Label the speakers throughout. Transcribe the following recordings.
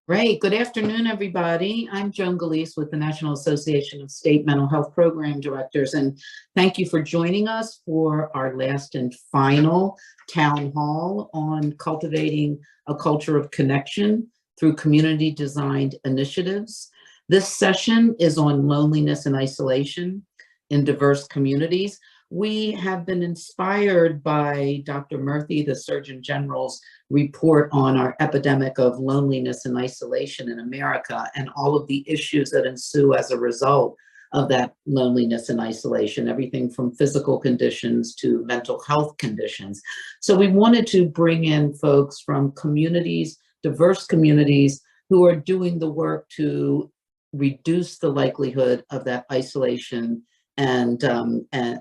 Speaker 1: Great. Good afternoon, everybody. I'm Joan Galise with the National Association of State Mental Health Program Directors, and thank you for joining us for our last and final town hall on cultivating a culture of connection through community-designed initiatives. This session is on loneliness and isolation in diverse communities. We have been inspired by Dr. Murthy, the Surgeon General's report on our epidemic of loneliness and isolation in America and all of the issues that ensue as a result of that loneliness and isolation, everything from physical conditions to mental health conditions. So we wanted to bring in folks from communities, diverse communities, who are doing the work to reduce the likelihood of that isolation and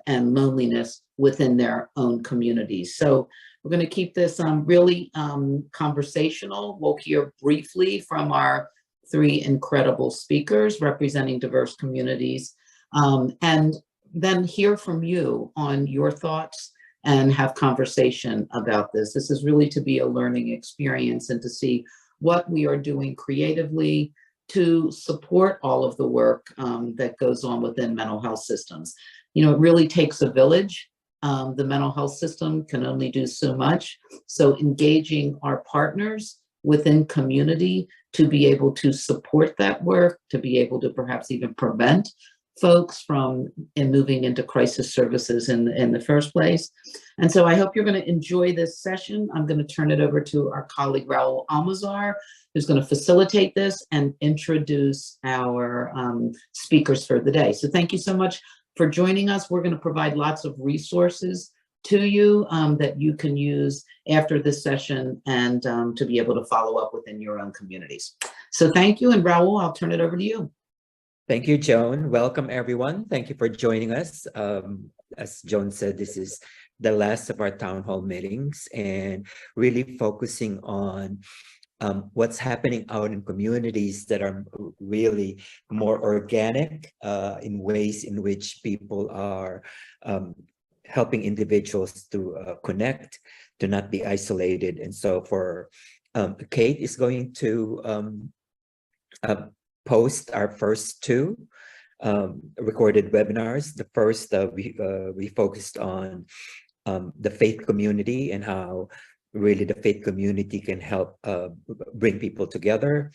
Speaker 1: loneliness within their own communities. So we're going to keep this really conversational. We'll hear briefly from our three incredible speakers representing diverse communities, and then hear from you on your thoughts and have conversation about this. This is really to be a learning experience and to see what we are doing creatively to support all of the work that goes on within mental health systems. You know, it really takes a village. The mental health system can only do so much. So engaging our partners within community to be able to support that work, to be able to perhaps even prevent folks from moving into crisis services in the first place. And so I hope you're going to enjoy this session. I'm going to turn it over to our colleague Raul Almazar, who's going to facilitate this and introduce our speakers for the day. So thank you so much for joining us. We're going to provide lots of resources to you that you can use after this session and to be able to follow up within your own communities. So thank you, and Raul, I'll turn it over to you.
Speaker 2: Thank you, Joan. Welcome, everyone. Thank you for joining us. As Joan said, this is the last of our town hall meetings and really focusing on what's happening out in communities that are really more organic in ways in which people are helping individuals to connect, to not be isolated. And so for Kate is going to post our first two recorded webinars. The first we focused on the faith community and how really the faith community can help bring people together.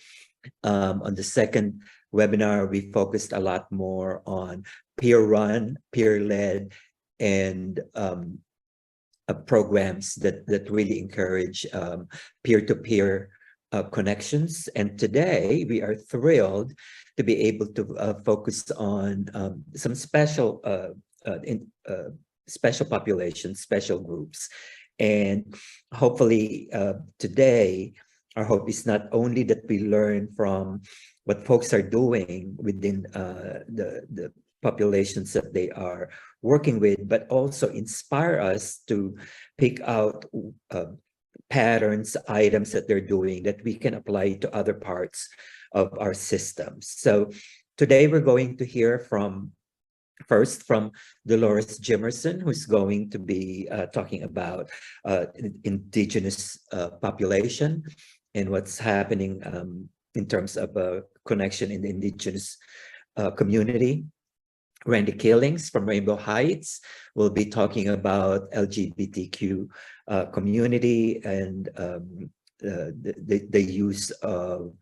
Speaker 2: On the second webinar, we focused a lot more on peer-run, peer-led, and programs that really encourage peer-to-peer connections. And today we are thrilled to be able to focus on some special special populations, special groups. And hopefully today, our hope is not only that we learn from what folks are doing within the populations that they are working with, but also inspire us to pick out patterns, items that they're doing that we can apply to other parts of our systems. So today we're going to hear first from Dolores Jimerson, who's going to be talking about indigenous population and what's happening in terms of connection in the indigenous community. Randy Killings from Rainbow Heights will be talking about LGBTQ community and the use of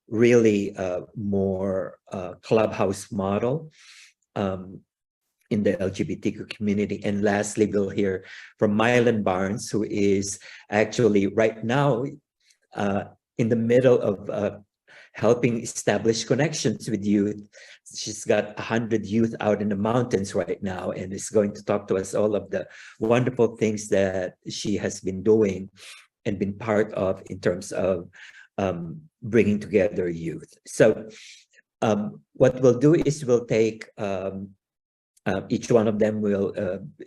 Speaker 2: really more clubhouse model in the LGBTQ community. And lastly, we'll hear from Mylan Barnes, who is actually right now in the middle of helping establish connections with youth. She's got 100 youth out in the mountains right now and is going to talk to us all of the wonderful things that she has been doing and been part of in terms of bringing together youth. So what we'll do is we'll take each one of them will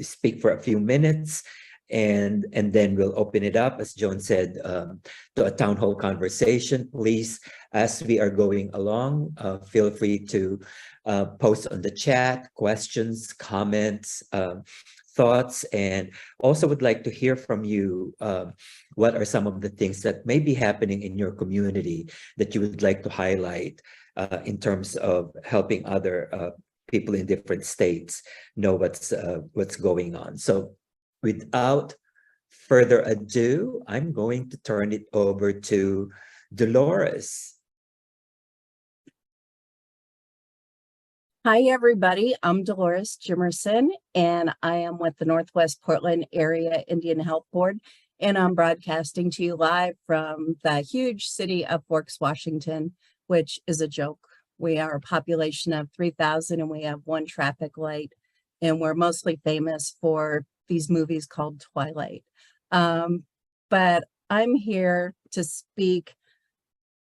Speaker 2: speak for a few minutes, and then we'll open it up, as Joan said, to a town hall conversation. Please, as we are going along, feel free to post on the chat questions, comments, thoughts, and also would like to hear from you. What are some of the things that may be happening in your community that you would like to highlight in terms of helping other people in different states know what's going on? So without further ado, I'm going to turn it over to Dolores.
Speaker 3: Hi, everybody. I'm Dolores Jimerson, and I am with the Northwest Portland Area Indian Health Board, and I'm broadcasting to you live from the huge city of Forks, Washington, which is a joke. We are a population of 3,000, and we have one traffic light, and we're mostly famous for these movies called Twilight. But I'm here to speak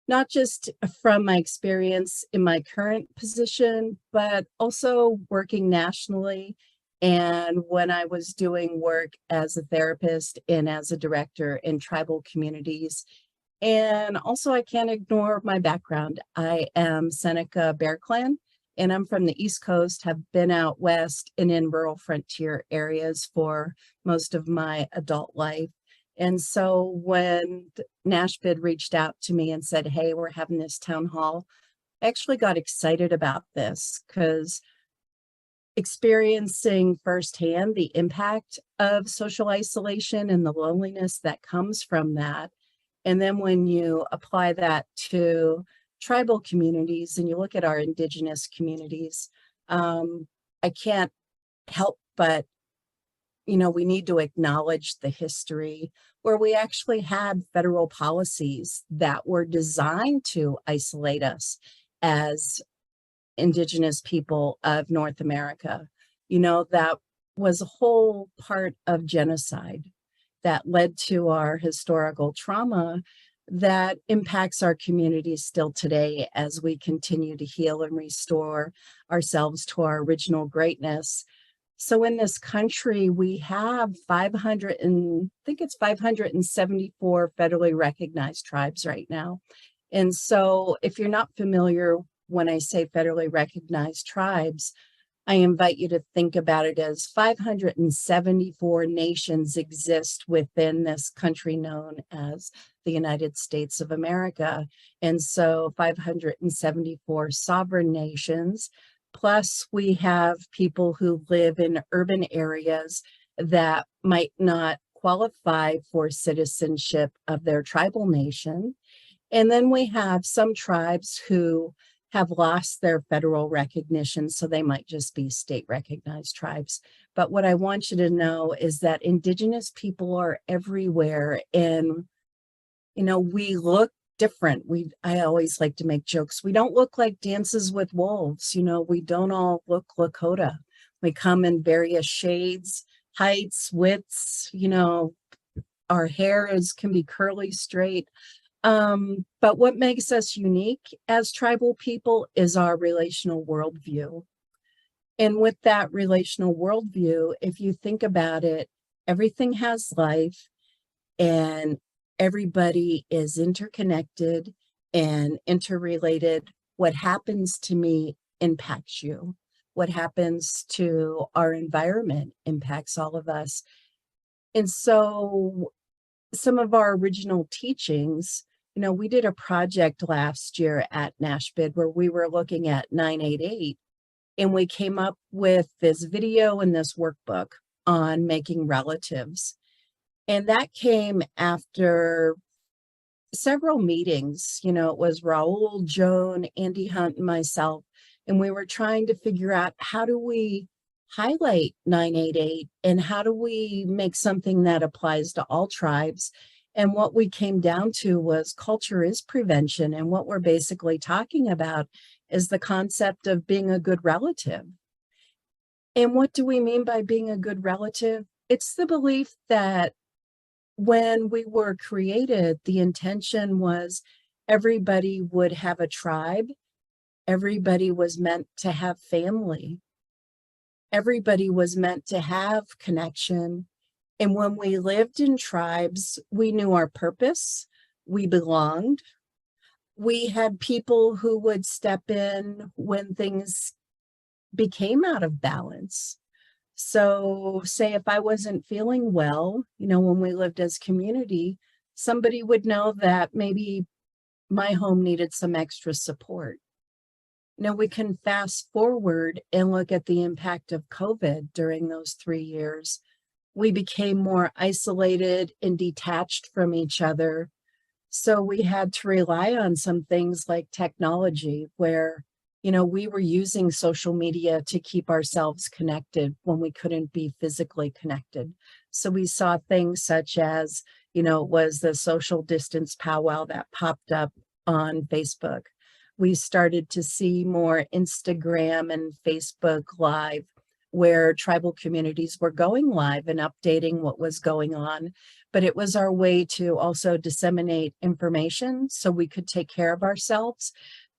Speaker 3: not just from my experience in my current position, but also working nationally. And when I was doing work as a therapist and as a director in tribal communities. And also I can't ignore my background. I am Seneca Bear Clan, and I'm from the East Coast, have been out west and in rural frontier areas for most of my adult life. And so when NASMHPD reached out to me and said, hey, we're having this town hall, I actually got excited about this because experiencing firsthand the impact of social isolation and the loneliness that comes from that. And then when you apply that to tribal communities and you look at our indigenous communities, I can't help but we need to acknowledge the history where we actually had federal policies that were designed to isolate us as indigenous people of North America. That was a whole part of genocide that led to our historical trauma that impacts our communities still today as we continue to heal and restore ourselves to our original greatness. So in this country, we have 574 federally recognized tribes right now. And so if you're not familiar when I say federally recognized tribes, I invite you to think about it as 574 nations exist within this country known as the United States of America. And so 574 sovereign nations. Plus, we have people who live in urban areas that might not qualify for citizenship of their tribal nation. And then we have some tribes who have lost their federal recognition, so they might just be state recognized tribes. But what I want you to know is that indigenous people are everywhere, and we look different. I always like to make jokes. We don't look like Dances with Wolves. We don't all look Lakota. We come in various shades, heights, widths. Our hair can be curly, straight. But what makes us unique as tribal people is our relational worldview. And with that relational worldview, if you think about it, everything has life and everybody is interconnected and interrelated. What happens to me impacts you. What happens to our environment impacts all of us. And so some of our original teachings, we did a project last year at NASMHPD where we were looking at 988, and we came up with this video and this workbook on making relatives. And that came after several meetings. It was Raul, Joan, Andy Hunt, and myself, and we were trying to figure out how do we highlight 988 and how do we make something that applies to all tribes. And what we came down to was culture is prevention. And what we're basically talking about is the concept of being a good relative. And what do we mean by being a good relative? It's the belief that when we were created, the intention was everybody would have a tribe. Everybody was meant to have family. Everybody was meant to have connection. And when we lived in tribes, we knew our purpose, we belonged. We had people who would step in when things became out of balance. So say if I wasn't feeling well, when we lived as community, somebody would know that maybe my home needed some extra support. We can fast forward and look at the impact of COVID during those 3 years. We became more isolated and detached from each other. So we had to rely on some things like technology where, we were using social media to keep ourselves connected when we couldn't be physically connected. So we saw things such as, was the social distance powwow that popped up on Facebook. We started to see more Instagram and Facebook Live where tribal communities were going live and updating what was going on. But it was our way to also disseminate information so we could take care of ourselves.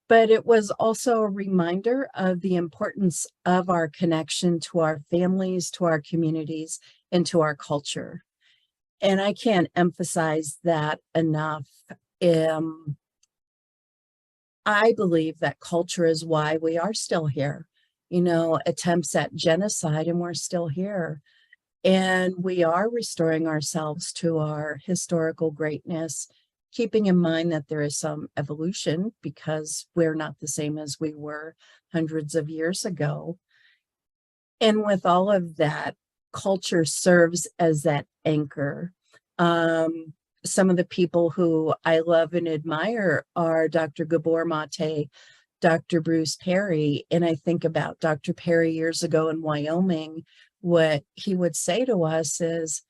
Speaker 3: But it was also a reminder of the importance of our connection to our families, to our communities, and to our culture. And I can't emphasize that enough. I believe that culture is why we are still here. Attempts at genocide, and we're still here. And we are restoring ourselves to our historical greatness, keeping in mind that there is some evolution because we're not the same as we were hundreds of years ago. And with all of that, culture serves as that anchor. Some of the people who I love and admire are Dr. Gabor Mate, Dr. Bruce Perry. And I think about Dr. Perry years ago in Wyoming. What he would say to us is,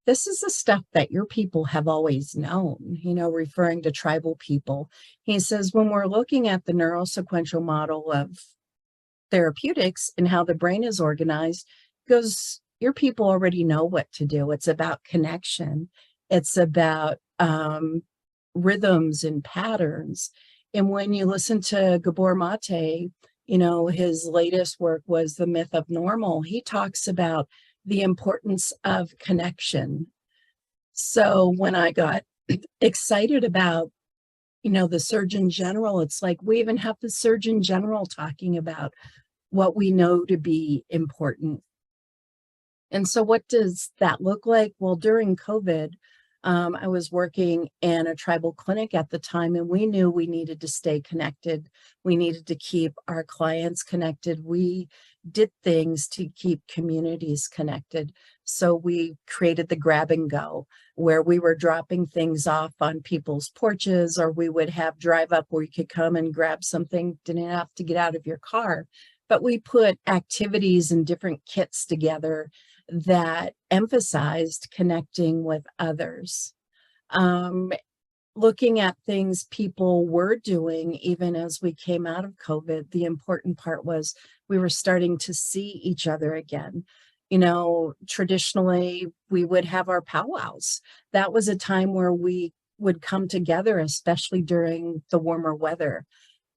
Speaker 3: this is the stuff that your people have always known, referring to tribal people. He says, when we're looking at the neurosequential model of therapeutics and how the brain is organized, he goes, your people already know what to do. It's about connection. It's about rhythms and patterns. And when you listen to Gabor Mate, his latest work was The Myth of Normal. He talks about the importance of connection. So when I got excited about, the Surgeon General, it's like we even have the Surgeon General talking about what we know to be important. And so what does that look like? Well, during COVID, I was working in a tribal clinic at the time, and we knew we needed to stay connected. We needed to keep our clients connected. We did things to keep communities connected. So we created the grab and go, where we were dropping things off on people's porches, or we would have drive up where you could come and grab something, didn't have to get out of your car. But we put activities and different kits together that emphasized connecting with others. Looking at things people were doing, even as we came out of COVID, the important part was we were starting to see each other again. Traditionally, we would have our powwows. That was a time where we would come together, especially during the warmer weather.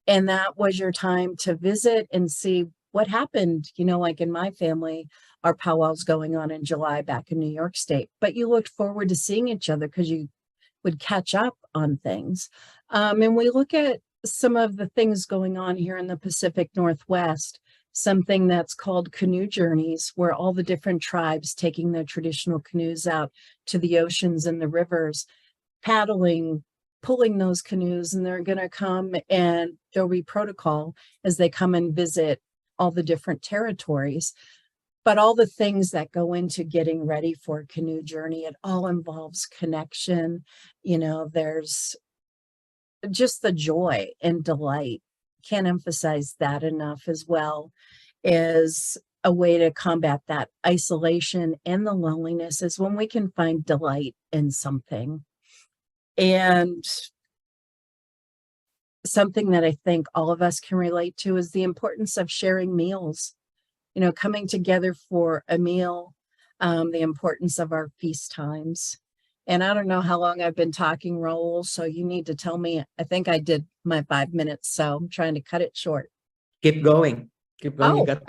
Speaker 3: And that was your time to visit and see what happened. Like in my family, our powwows going on in July back in New York State, but you looked forward to seeing each other because you would catch up on things. And we look at some of the things going on here in the Pacific Northwest, something that's called canoe journeys, where all the different tribes taking their traditional canoes out to the oceans and the rivers, paddling, pulling those canoes, and they're going to come and there'll be protocol as they come and visit all the different territories. But all the things that go into getting ready for a canoe journey, it all involves connection. There's just the joy and delight. Can't emphasize that enough, as well as a way to combat that isolation and the loneliness is when we can find delight in something. And something that I think all of us can relate to is the importance of sharing meals. Coming together for a meal, the importance of our feast times. And I don't know how long I've been talking, Raul, so you need to tell me. I think I did my 5 minutes, so I'm trying to cut it short.
Speaker 2: Keep going. Keep going.
Speaker 3: Oh,
Speaker 2: You got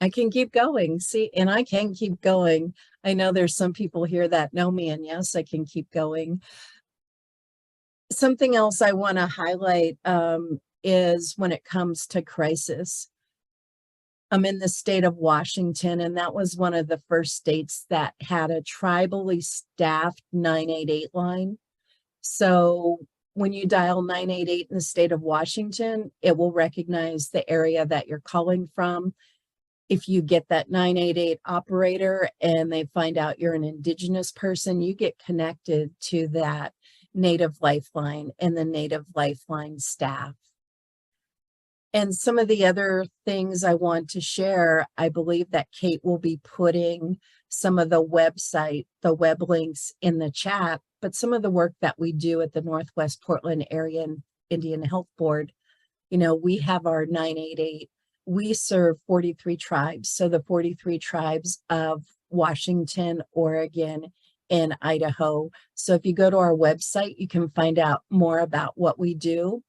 Speaker 3: I I can keep going. See, and I can keep going. I know there's some people here that know me, and yes, I can keep going. Something else I want to highlight is when it comes to crisis. I'm in the state of Washington, and that was one of the first states that had a tribally staffed 988 line. So when you dial 988 in the state of Washington, it will recognize the area that you're calling from. If you get that 988 operator and they find out you're an Indigenous person, you get connected to that Native Lifeline and the Native Lifeline staff. And some of the other things I want to share, I believe that Kate will be putting some of the web links in the chat, but some of the work that we do at the Northwest Portland Area Indian Health Board, you know, we have our 988. We serve 43 tribes. So the 43 tribes of Washington, Oregon, and Idaho. So if you go to our website, you can find out more about what we do.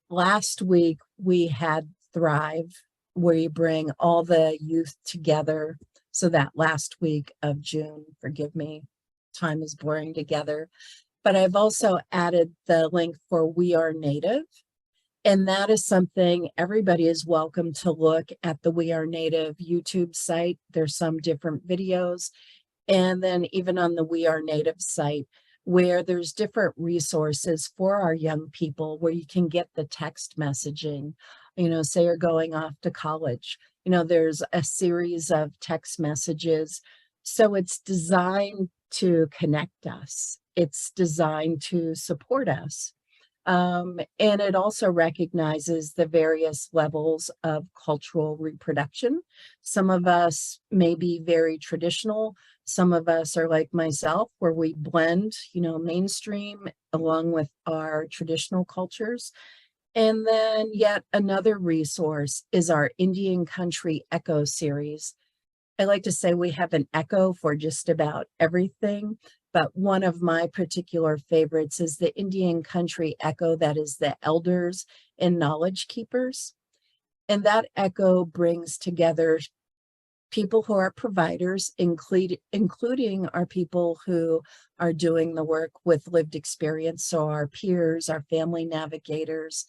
Speaker 3: Last week, we had Thrive, where you bring all the youth together. So that last week of June, forgive me, time is blurring together. But I've also added the link for We Are Native. And that is something everybody is welcome to look at the We Are Native YouTube site. There's some different videos. And then even on the We Are Native site, where there's different resources for our young people where you can get the text messaging, you know, say you're going off to college, you know, there's a series of text messages. So it's designed to connect us. It's designed to support us. And it also recognizes the various levels of cultural reproduction. Some of us may be very traditional. Some of us are like myself, where we blend, you know, mainstream along with our traditional cultures. And then yet another resource is our Indian Country Echo series. I like to say we have an echo for just about everything. But one of my particular favorites is the Indian Country Echo, that is the elders and knowledge keepers. And that echo brings together people who are providers, including our people who are doing the work with lived experience. So our peers, our family navigators,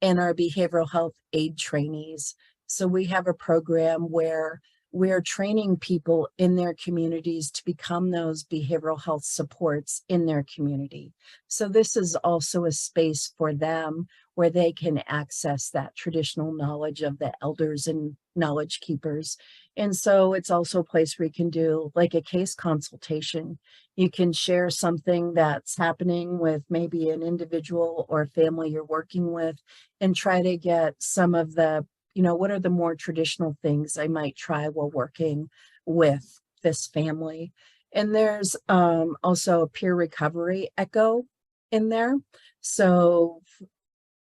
Speaker 3: and our behavioral health aid trainees. So we have a program where we're training people in their communities to become those behavioral health supports in their community. So this is also a space for them where they can access that traditional knowledge of the elders and knowledge keepers. And so it's also a place where you can do like a case consultation. You can share something that's happening with maybe an individual or family you're working with and try to get some of the, you know, what are the more traditional things I might try while working with this family. And there's also a peer recovery echo in there. So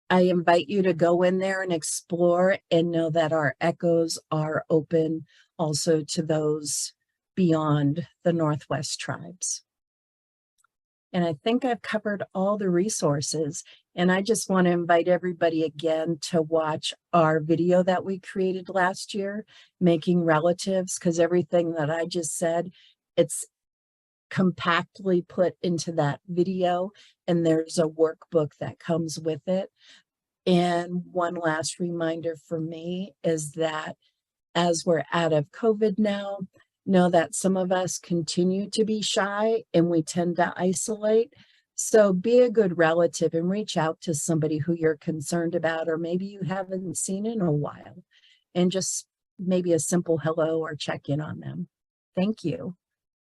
Speaker 3: I invite you to go in there and explore and know that our echoes are open also to those beyond the Northwest tribes. And I think I've covered all the resources. And I just want to invite everybody again to watch our video that we created last year, Making Relatives, because everything that I just said, it's compactly put into that video. And there's a workbook that comes with it. And one last reminder for me is that as we're out of COVID now, know that some of us continue to be shy and we tend to isolate. So be a good relative and reach out to somebody who you're concerned about, or maybe you haven't seen in a while, and just maybe a simple hello or check in on them. Thank you.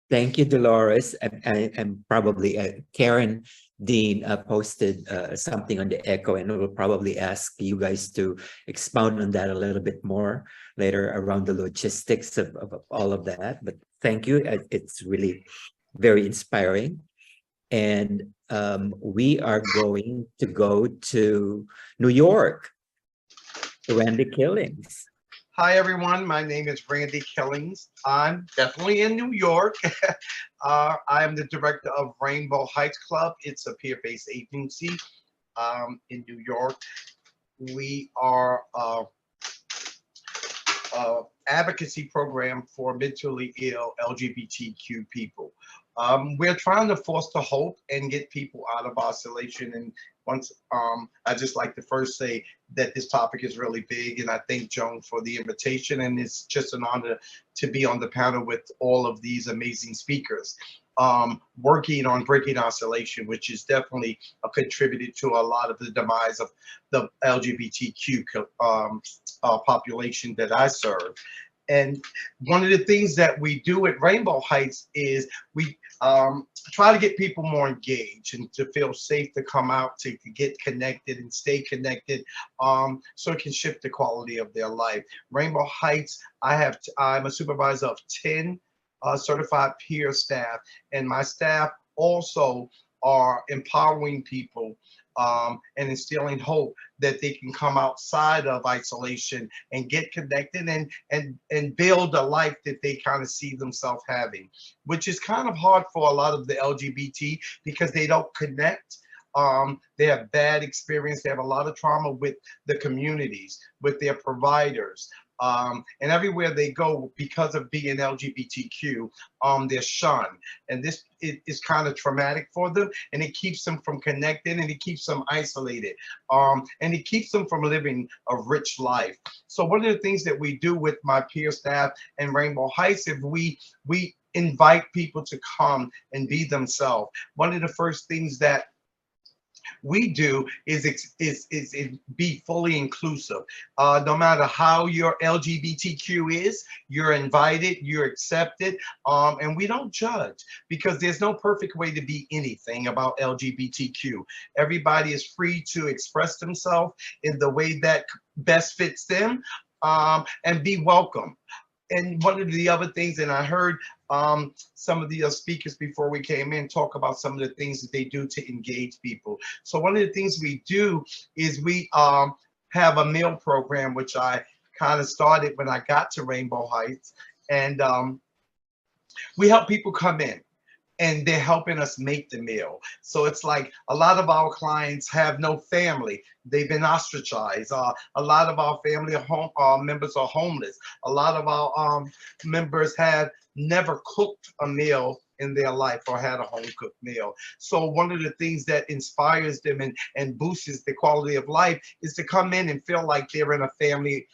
Speaker 2: Thank you, Dolores. And probably Karen Dean posted something on the echo, and we'll probably ask you guys to expound on that a little bit more later around the logistics of all of that. But thank you. It's really very inspiring. And we are going to go to New York, to Randy Killings.
Speaker 4: Hi, everyone. My name is Randy Killings. I'm definitely in New York. I am the director of Rainbow Heights Club. It's a peer-based agency in New York. We are advocacy program for mentally ill LGBTQ people. We're trying to foster hope and get people out of isolation. And once, I just like to first say that this topic is really big, and I thank Joan for the invitation. And it's just an honor to be on the panel with all of these amazing speakers, working on breaking isolation, which is definitely contributed to a lot of the demise of the LGBTQ population that I serve. And one of the things that we do at Rainbow Heights is we try to get people more engaged and to feel safe to come out, to get connected and stay connected, so it can shift the quality of their life. Rainbow Heights, I'm a supervisor of 10 certified peer staff, and my staff also are empowering people and instilling hope that they can come outside of isolation and get connected and build a life that they kind of see themselves having, which is kind of hard for a lot of the LGBT because they don't connect. They have bad experience. They have a lot of trauma with the communities, with their providers. And everywhere they go, because of being LGBTQ, they're shunned. And this is kind of traumatic for them, and it keeps them from connecting, and it keeps them isolated. And it keeps them from living a rich life. So one of the things that we do with my peer staff and Rainbow Heights, if we invite people to come and be themselves. One of the first things that we do is be fully inclusive. No matter how your LGBTQ is, you're invited, you're accepted, and we don't judge because there's no perfect way to be anything about LGBTQ. Everybody is free to express themselves in the way that best fits them, and be welcome. And one of the other things, and I heard some of the speakers before we came in talk about some of the things that they do to engage people. So one of the things we do is we have a meal program, which I kind of started when I got to Rainbow Heights. And we help people come in, and they're helping us make the meal. So it's like a lot of our clients have no family. They've been ostracized. A lot of our family members are homeless. A lot of our members have never cooked a meal in their life or had a home cooked meal. So one of the things that inspires them and boosts the quality of life is to come in and feel like they're in a family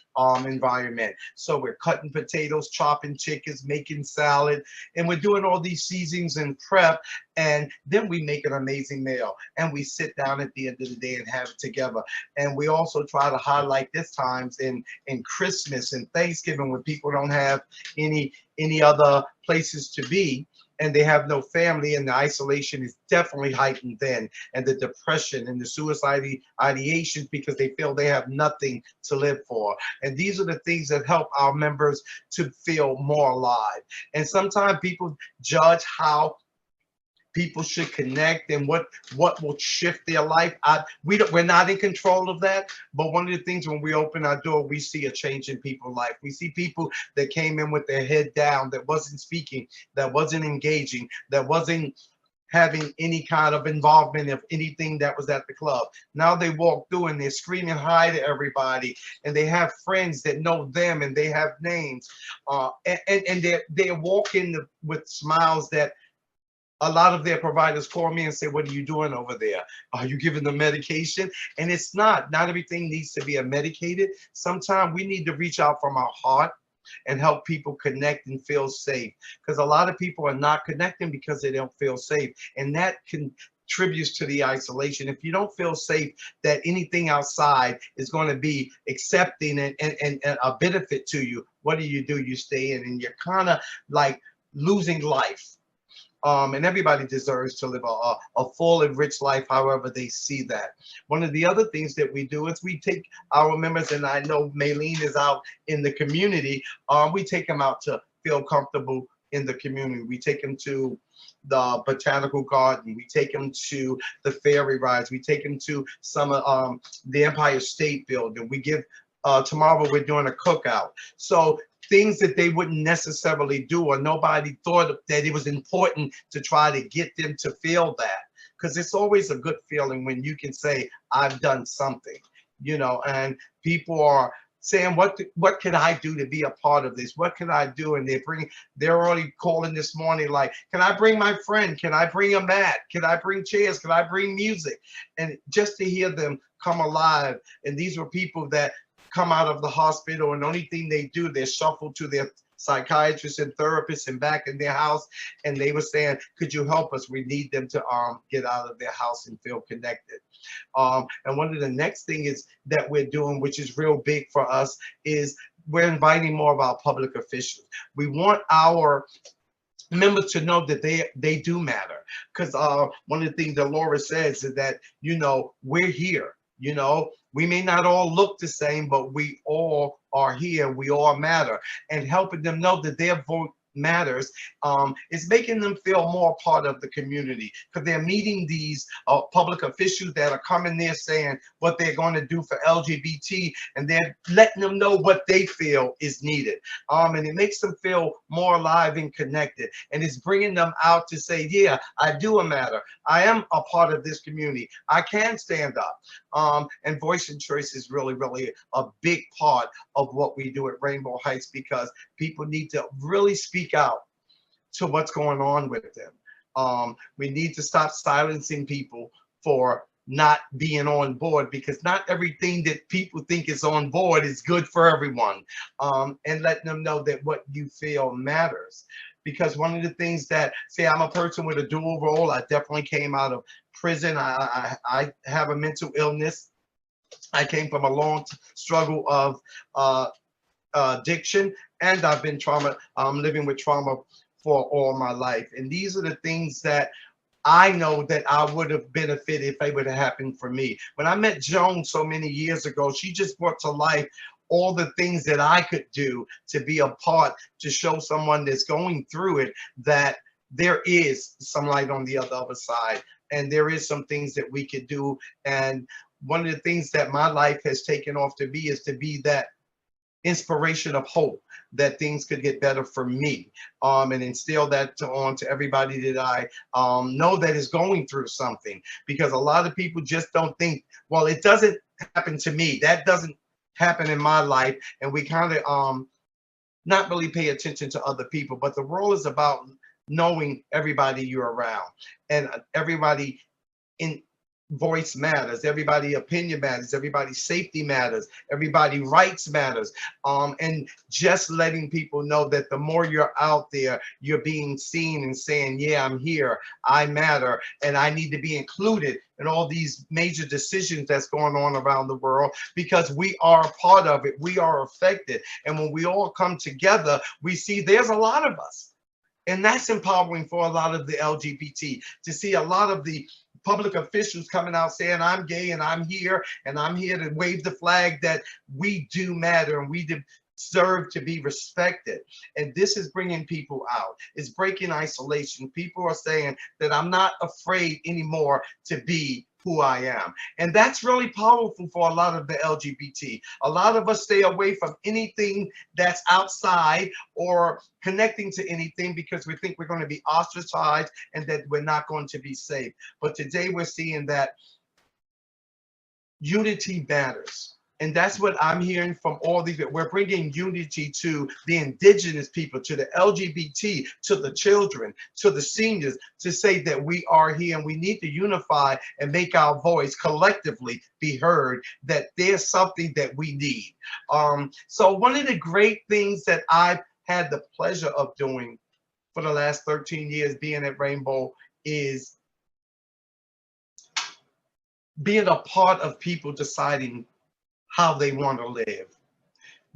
Speaker 4: environment. So we're cutting potatoes, chopping chickens, making salad, and we're doing all these seasonings and prep, and then we make an amazing meal, and we sit down at the end of the day and have it together. And we also try to highlight this times in Christmas and Thanksgiving when people don't have any other places to be, and they have no family, and the isolation is definitely heightened then, and the depression and the suicide ideations because they feel they have nothing to live for. And these are the things that help our members to feel more alive. And sometimes people judge how people should connect and what will shift their life. We're not in control of that, but one of the things when we open our door, we see a change in people's life. We see people that came in with their head down, that wasn't speaking, that wasn't engaging, that wasn't having any kind of involvement of anything that was at the club. Now they walk through and they're screaming hi to everybody, and they have friends that know them and they have names, and they're walking with smiles that a lot of their providers call me and say, what are you doing over there? Are you giving them medication? And it's not everything needs to be medicated. Sometimes we need to reach out from our heart and help people connect and feel safe, because a lot of people are not connecting because they don't feel safe, and that contributes to the isolation. If you don't feel safe that anything outside is going to be accepting and a benefit to you, what do? You stay in, and you're kind of like losing life. And everybody deserves to live a full and rich life, however they see that. One of the other things that we do is we take our members, and I know Maylene is out in the community, we take them out to feel comfortable in the community. We take them to the botanical garden. We take them to the ferry rides. We take them to some of the Empire State Building. We give, tomorrow we're doing a cookout. So things that they wouldn't necessarily do, or nobody thought that it was important to try to get them to feel that, because it's always a good feeling when you can say, I've done something, and people are saying, what can I do to be a part of this? What can I do? And they're already calling this morning, like, can I bring my friend? Can I bring a mat? Can I bring chairs? Can I bring music? And just to hear them come alive. And these were people that come out of the hospital, and the only thing they do, they shuffle to their psychiatrists and therapists and back in their house, and they were saying, could you help us? We need them to get out of their house and feel connected. And one of the next thing is that we're doing, which is real big for us, is we're inviting more of our public officials. We want our members to know that they do matter, because one of the things that Laura says is that, you know, we're here. You know, we may not all look the same, but we all are here. We all matter. And helping them know that their vote matters is making them feel more part of the community, because they're meeting these public officials that are coming there saying what they're going to do for LGBT, and they're letting them know what they feel is needed. And it makes them feel more alive and connected, and it's bringing them out to say, yeah, I do matter. I am a part of this community. I can stand up. And voice and choice is really, really a big part of what we do at Rainbow Heights, because people need to really speak out to what's going on with them. We need to stop silencing people for not being on board, because not everything that people think is on board is good for everyone. And letting them know that what you feel matters. Because one of the things that, say, I'm a person with a dual role. I definitely came out of prison. I have a mental illness. I came from a long struggle of addiction, and I've been living with trauma for all my life. And these are the things that I know that I would have benefited if they would have happened for me. When I met Joan so many years ago, she just brought to life all the things that I could do to be a part, to show someone that's going through it that there is some light on the other side, and there is some things that we could do. And one of the things that my life has taken off to be is to be that inspiration of hope, that things could get better for me, and instill that on to everybody that I know that is going through something. Because a lot of people just don't think, well, it doesn't happen to me, that doesn't happen in my life, and we kind of not really pay attention to other people. But the role is about knowing everybody you're around, and everybody in voice matters, everybody opinion matters, everybody's safety matters, everybody rights matters, and just letting people know that the more you're out there, you're being seen and saying, yeah, I'm here, I matter, and I need to be included in all these major decisions that's going on around the world, because we are a part of it, we are affected. And when we all come together, we see there's a lot of us. And that's empowering for a lot of the LGBT, to see a lot of the public officials coming out saying, I'm gay and I'm here to wave the flag that we do matter and we deserve to be respected. And this is bringing people out. It's breaking isolation. People are saying that I'm not afraid anymore to be who I am. And that's really powerful for a lot of the LGBT. A lot of us stay away from anything that's outside or connecting to anything, because we think we're going to be ostracized and that we're not going to be safe. But today we're seeing that unity matters. And that's what I'm hearing from all these. We're bringing unity to the indigenous people, to the LGBT, to the children, to the seniors, to say that we are here and we need to unify and make our voice collectively be heard, that there's something that we need. So one of the great things that I've had the pleasure of doing for the last 13 years being at Rainbow is being a part of people deciding how they want to live.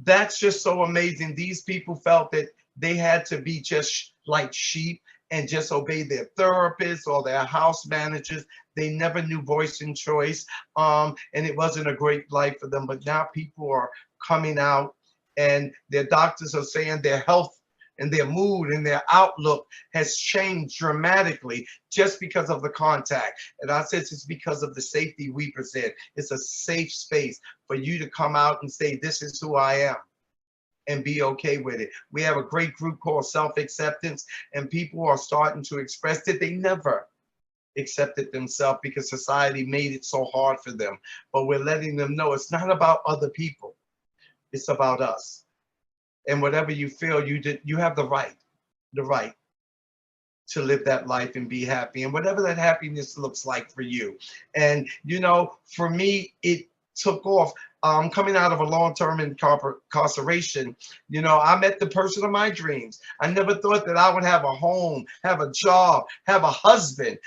Speaker 4: That's just so amazing. These people felt that they had to be just like sheep and just obey their therapists or their house managers. They never knew voice and choice, and it wasn't a great life for them. But now people are coming out, and their doctors are saying their health and their mood and their outlook has changed dramatically just because of the contact. And I said it's because of the safety we present. It's a safe space for you to come out and say, this is who I am, and be okay with it. We have a great group called Self-Acceptance, and people are starting to express that they never accepted themselves because society made it so hard for them. But we're letting them know it's not about other people. It's about us. And whatever you feel, you have the right to live that life and be happy, and whatever that happiness looks like for you. And you know, for me, it took off. Coming out of a long-term incarceration, you know, I met the person of my dreams. I never thought that I would have a home, have a job, have a husband,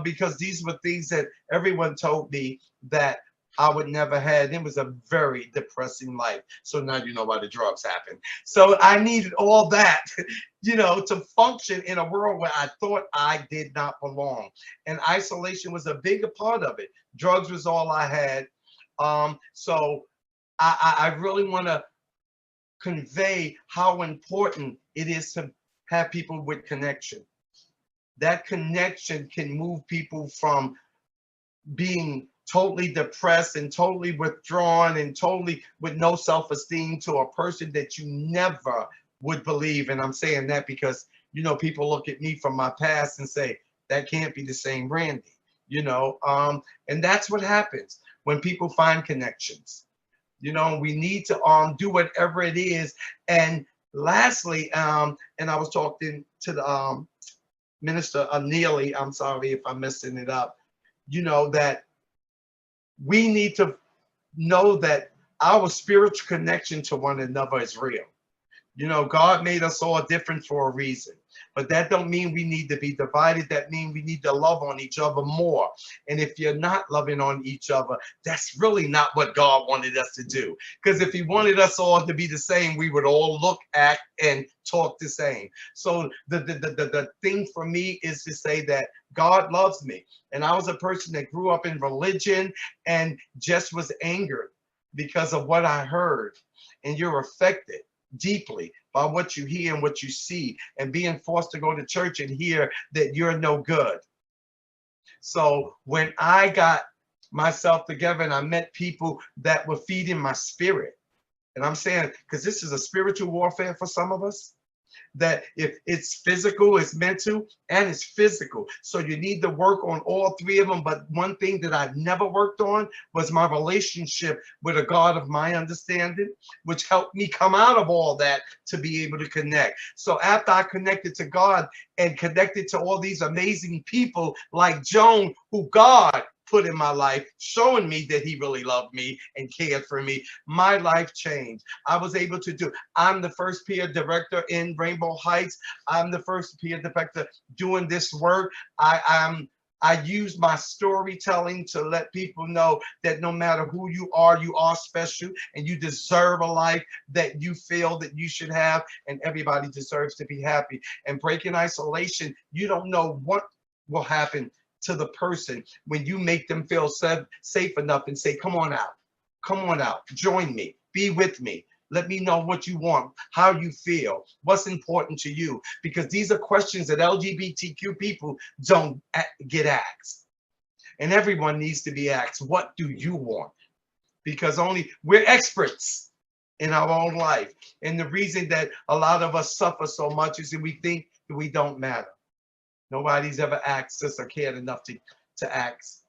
Speaker 4: because these were things that everyone told me that I would never have. It was a very depressing life. So now you know why the drugs happened. So I needed all that, you know, to function in a world where I thought I did not belong. And isolation was a bigger part of it. Drugs was all I had. So I really want to convey how important it is to have people with connection. That connection can move people from being totally depressed and totally withdrawn and totally with no self-esteem to a person that you never would believe. And I'm saying that because, you know, people look at me from my past and say, that can't be the same Randy, you know, and that's what happens when people find connections. You know, we need to do whatever it is. And lastly, and I was talking to the Minister Neely, I'm sorry if I'm messing it up, you know, that we need to know that our spiritual connection to one another is real. You know, God made us all different for a reason, but that don't mean we need to be divided. That means we need to love on each other more. And if you're not loving on each other, that's really not what God wanted us to do. Because if he wanted us all to be the same, we would all look, act, and talk the same. So the thing for me is to say that God loves me. And I was a person that grew up in religion and just was angered because of what I heard. And you're affected deeply by what you hear and what you see, and being forced to go to church and hear that you're no good. So when I got myself together and I met people that were feeding my spirit, and I'm saying, because this is a spiritual warfare for some of us, that if it's physical, it's mental, and it's physical. So you need to work on all three of them. But one thing that I never worked on was my relationship with a God of my understanding, which helped me come out of all that to be able to connect. So after I connected to God and connected to all these amazing people like Joan, who God put in my life, showing me that he really loved me and cared for me, my life changed. I was able to do, I'm the first peer director in Rainbow Heights. I'm the first peer director doing this work. I use my storytelling to let people know that no matter who you are special, and you deserve a life that you feel that you should have, and everybody deserves to be happy. And breaking isolation, you don't know what will happen to the person when you make them feel safe enough and say, come on out, join me, be with me. Let me know what you want, how you feel, what's important to you, because these are questions that LGBTQ people don't get asked. And everyone needs to be asked, what do you want? Because only we're experts in our own life. And the reason that a lot of us suffer so much is that we think that we don't matter. Nobody's ever asked us or cared enough to ask,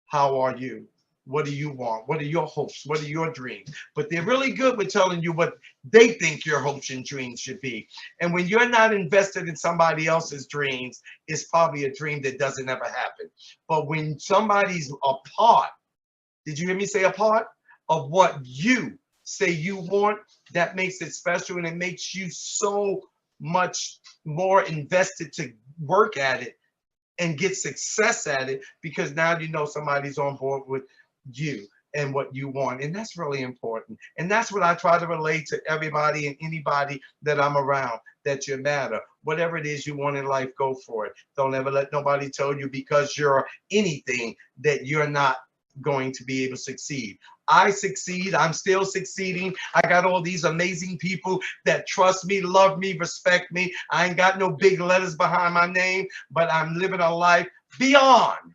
Speaker 4: how are you? What do you want? What are your hopes? What are your dreams? But they're really good with telling you what they think your hopes and dreams should be. And when you're not invested in somebody else's dreams, it's probably a dream that doesn't ever happen. But when somebody's a part, did you hear me say a part of what you say you want, that makes it special, and it makes you so much more invested to work at it and get success at it, because now you know somebody's on board with you and what you want. And that's really important. And that's what I try to relate to everybody and anybody that I'm around, that you matter. Whatever it is you want in life, go for it. Don't ever let nobody tell you because you're anything that you're not going to be able to succeed. I succeed. I'm still succeeding. I got all these amazing people that trust me, love me, respect me. I ain't got no big letters behind my name, but I'm living a life beyond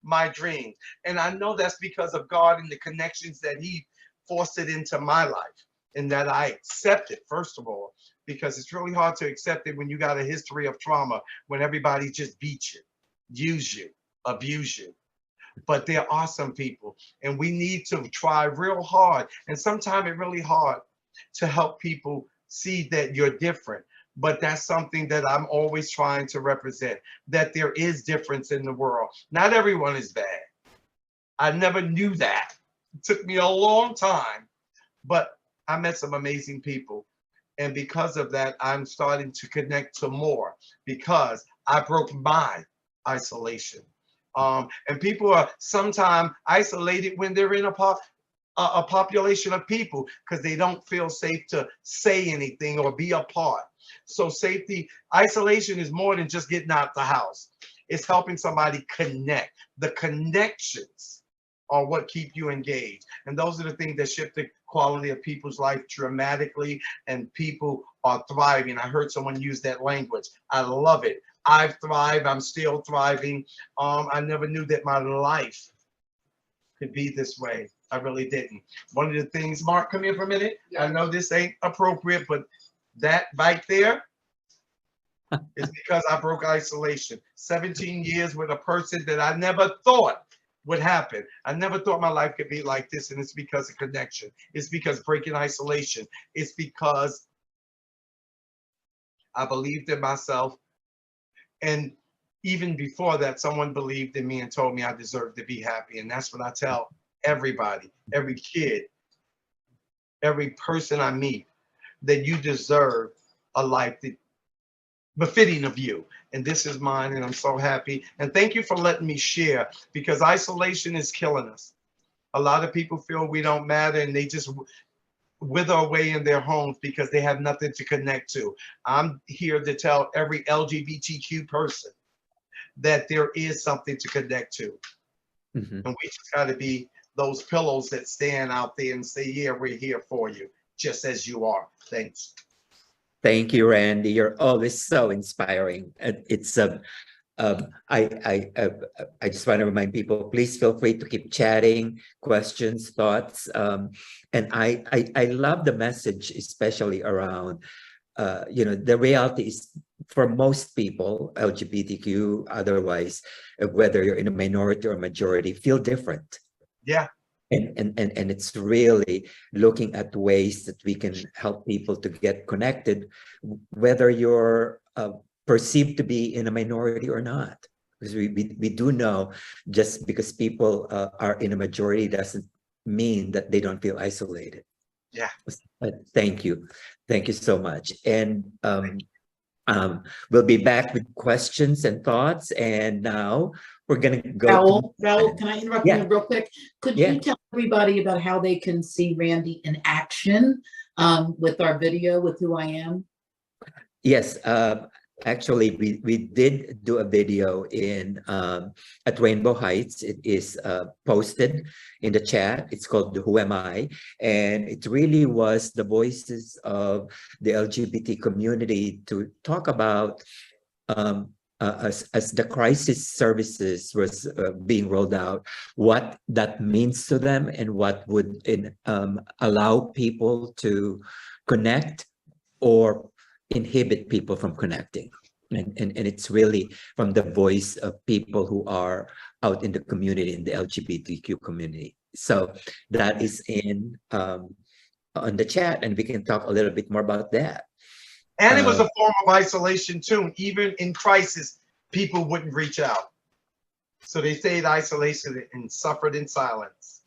Speaker 4: my dreams. And I know that's because of God and the connections that he forced it into my life, and that I accept it, first of all, because it's really hard to accept it when you got a history of trauma, when everybody just beat you, use you, abuse you. But there are some people, and we need to try real hard. And sometimes it's really hard to help people see that you're different. But that's something that I'm always trying to represent, that there is difference in the world. Not everyone is bad. I never knew that. It took me a long time, but I met some amazing people. And because of that, I'm starting to connect to more because I broke my isolation. And people are sometimes isolated when they're in a population of people because they don't feel safe to say anything or be a part. So safety, isolation is more than just getting out the house. It's helping somebody connect. The connections are what keep you engaged. And those are the things that shift the quality of people's life dramatically, and people are thriving. I heard someone use that language. I love it. I've thrived. I'm still thriving. I never knew that my life could be this way. I really didn't. One of the things, Mark, come here for a minute. Yeah. I know this ain't appropriate, but that right there is because I broke isolation. 17 years with a person that I never thought would happen. I never thought my life could be like this, and it's because of connection. It's because breaking isolation. It's because I believed in myself, and even before that, someone believed in me and told me I deserved to be happy. And that's what I tell everybody, every kid, every person I meet, that you deserve a life that befitting of you. And this is mine, and I'm so happy. And thank you for letting me share, because isolation is killing us. A lot of people feel we don't matter, and they just wither away in their homes because they have nothing to connect to. I'm here to tell every LGBTQ person that there is something to connect to. And we just got to be those pillows that stand out there and say, yeah, we're here for you, just as you are. Thanks.
Speaker 2: Thank you, Randy. You're always so inspiring. It's I just want to remind people, please feel free to keep chatting, questions, thoughts. And I love the message, especially around, the reality is for most people, LGBTQ, otherwise, whether you're in a minority or majority, feel different.
Speaker 4: Yeah.
Speaker 2: And it's really looking at ways that we can help people to get connected, whether you're perceived to be in a minority or not. Because we do know, just because people are in a majority doesn't mean that they don't feel isolated.
Speaker 4: Yeah.
Speaker 2: Thank you. Thank you so much. And we'll be back with questions and thoughts. And now we're going to go.
Speaker 1: Raul, can I interrupt you real quick? Could you tell everybody about how they can see Randy in action with our video with Who I Am?
Speaker 2: Yes. Actually, we did do a video in at Rainbow Heights. It is posted in the chat. It's called Who Am I? And it really was the voices of the LGBT community to talk about as the crisis services was being rolled out, what that means to them and what would allow people to connect or inhibit people from connecting. And it's really from the voice of people who are out in the community, in the LGBTQ community. So that is in on the chat, and we can talk a little bit more about that.
Speaker 4: And it was a form of isolation too. Even in crisis, people wouldn't reach out. So they stayed isolated and suffered in silence.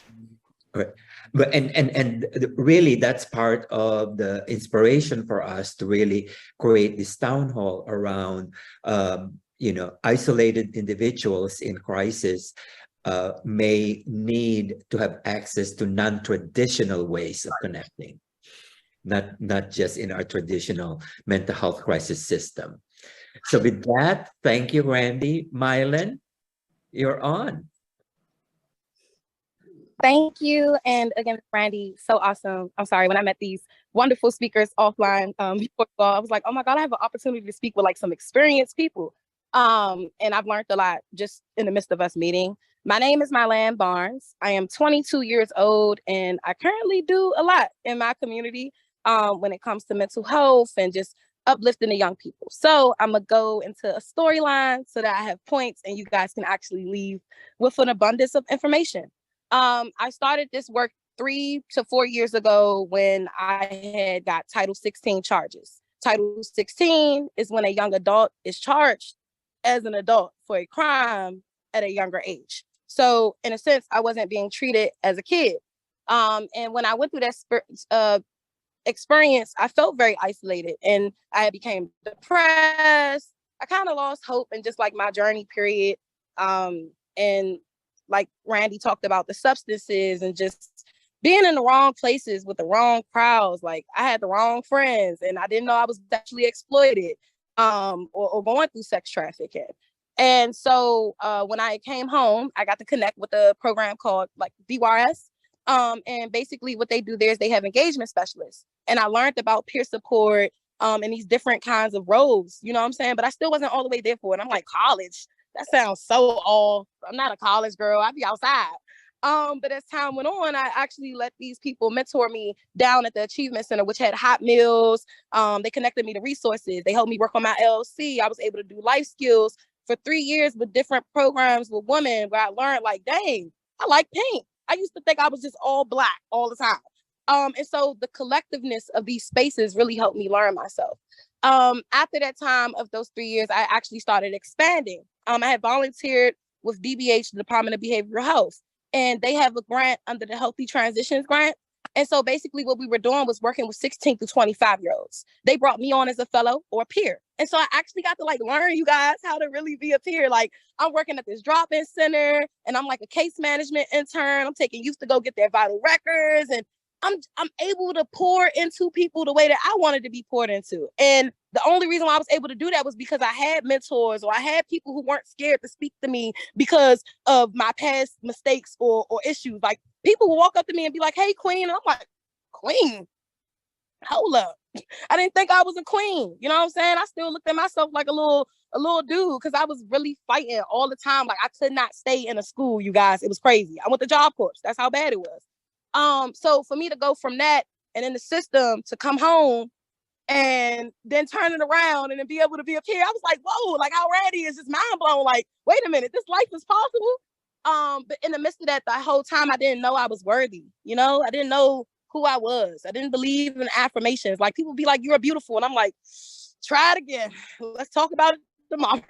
Speaker 2: Right. But and really that's part of the inspiration for us to really create this town hall around isolated individuals in crisis may need to have access to non-traditional ways of connecting, not just in our traditional mental health crisis system. So with that, thank you, Randy. Mylan, you're on.
Speaker 5: Thank you. And again, Randy, so awesome. I'm sorry, when I met these wonderful speakers offline before, I was like, oh my God, I have an opportunity to speak with like some experienced people. And I've learned a lot just in the midst of us meeting. My name is Mylan Barnes. I am 22 years old, and I currently do a lot in my community when it comes to mental health and just uplifting the young people. So I'm gonna go into a storyline so that I have points and you guys can actually leave with an abundance of information. I started this work 3 to 4 years ago when I had got Title 16 charges. Title 16 is when a young adult is charged as an adult for a crime at a younger age. So in a sense, I wasn't being treated as a kid. And when I went through that experience, I felt very isolated and I became depressed. I kind of lost hope in just like my journey period. And like Randy talked about the substances and just being in the wrong places with the wrong crowds. Like I had the wrong friends and I didn't know I was actually exploited or going through sex trafficking. And so when I came home, I got to connect with a program called like DYRS. And basically what they do there is they have engagement specialists. And I learned about peer support and these different kinds of roles, you know what I'm saying? But I still wasn't all the way there for it. I'm like, college, that sounds so all, I'm not a college girl, I'd be outside. But as time went on, I actually let these people mentor me down at the Achievement Center, which had hot meals. They connected me to resources. They helped me work on my LLC. I was able to do life skills for 3 years with different programs with women where I learned like, dang, I like pink. I used to think I was just all Black all the time. And so the collectiveness of these spaces really helped me learn myself. After that time of those 3 years, I actually started expanding. I had volunteered with DBH, the Department of Behavioral Health, and they have a grant under the Healthy Transitions Grant. And so basically what we were doing was working with 16 to 25-year-olds. They brought me on as a fellow or a peer. And so I actually got to like learn, you guys, how to really be a peer. Like I'm working at this drop-in center and I'm like a case management intern. I'm taking youth to go get their vital records. And I'm able to pour into people the way that I wanted to be poured into. And the only reason why I was able to do that was because I had mentors or I had people who weren't scared to speak to me because of my past mistakes or issues. Like people would walk up to me and be like, hey, queen. And I'm like, queen? Hold up. I didn't think I was a queen. You know what I'm saying? I still looked at myself like a little dude because I was really fighting all the time. Like I could not stay in a school, you guys. It was crazy. I went to Job Corps. That's how bad it was. So for me to go from that and in the system to come home and then turn it around and then be able to be a peer, I was like, whoa, like how Randy is just mind blown. Like, wait a minute, this life is possible. But in the midst of that, the whole time I didn't know I was worthy. You know, I didn't know who I was. I didn't believe in affirmations. Like people be like, you're beautiful. And I'm like, try it again. Let's talk about it tomorrow.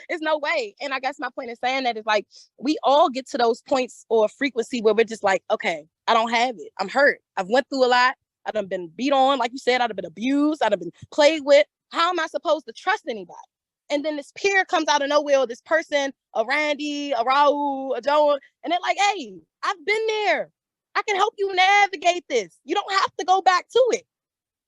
Speaker 5: It's no way. And I guess my point in saying that is like, we all get to those points or frequency where we're just like, okay, I don't have it. I'm hurt. I've went through a lot. I've done been beat on. Like you said, I've been abused. I've been played with. How am I supposed to trust anybody? And then this peer comes out of nowhere, or this person, a Randy, a Raul, a Joan, and they're like, hey, I've been there. I can help you navigate this. You don't have to go back to it.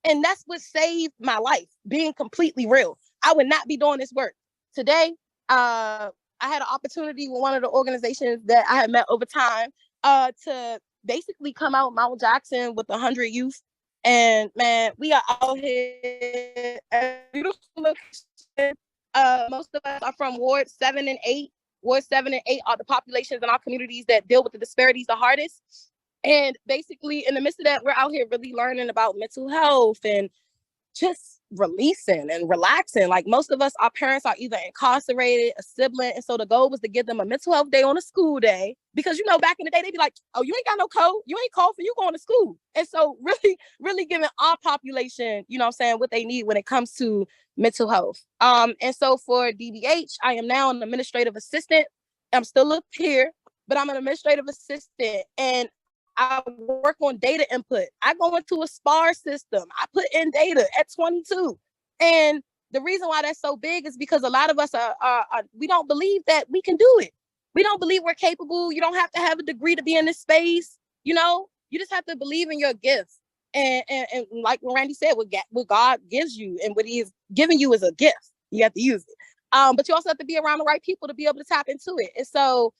Speaker 5: And that's what saved my life, being completely real. I would not be doing this work. Today, I had an opportunity with one of the organizations that I had met over time to basically come out Mount Jackson with 100 youth. And man, we are out here at a beautiful location. Most of us are from Ward 7 and 8. Ward 7 and 8 are the populations in our communities that deal with the disparities the hardest. And basically in the midst of that, we're out here really learning about mental health and just releasing and relaxing. Like most of us, our parents are either incarcerated, a sibling. And so the goal was to give them a mental health day on a school day. Because, you know, back in the day, they'd be like, oh, you ain't got no code. You ain't called for you going to school. And so really, really giving our population, you know what I'm saying, what they need when it comes to mental health. And so for DBH, I am now an administrative assistant. I'm still a peer, but I'm an administrative assistant. And I work on data input. I go into a SPAR system. I put in data at 22. And the reason why that's so big is because a lot of us we don't believe that we can do it. We don't believe we're capable. You don't have to have a degree to be in this space. You know, you just have to believe in your gifts. And like Randy said, what God gives you and what he is giving you is a gift. You have to use it. But you also have to be around the right people to be able to tap into it. And so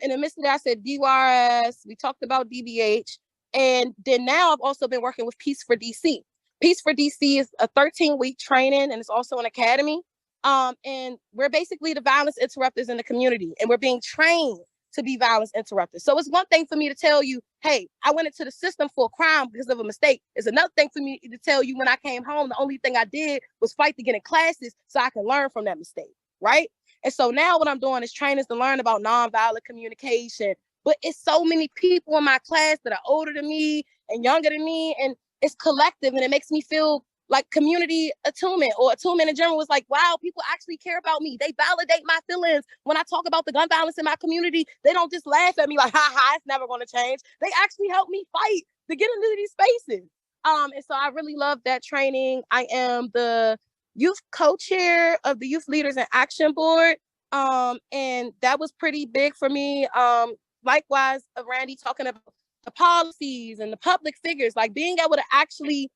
Speaker 5: in the midst of that, I said DYRS, we talked about DBH, and then now I've also been working with Peace for DC. Peace for DC is a 13-week training, and it's also an academy. And we're basically the violence interrupters in the community, and we're being trained to be violence interrupters. So it's one thing for me to tell you, hey, I went into the system for a crime because of a mistake. It's another thing for me to tell you when I came home, the only thing I did was fight to get in classes so I can learn from that mistake, right? And so now what I'm doing is trainings to learn about nonviolent communication, but it's so many people in my class that are older than me and younger than me, and it's collective, and it makes me feel like community attunement, or attunement in general. Was like, wow, people actually care about me. They validate my feelings when I talk about the gun violence in my community. They don't just laugh at me like, ha ha, it's never going to change. They actually help me fight to get into these spaces. And so I really love that training. I am the youth co-chair of the Youth Leaders in Action Board. And that was pretty big for me. Likewise, Randy talking about the policies and the public figures, like being able to actually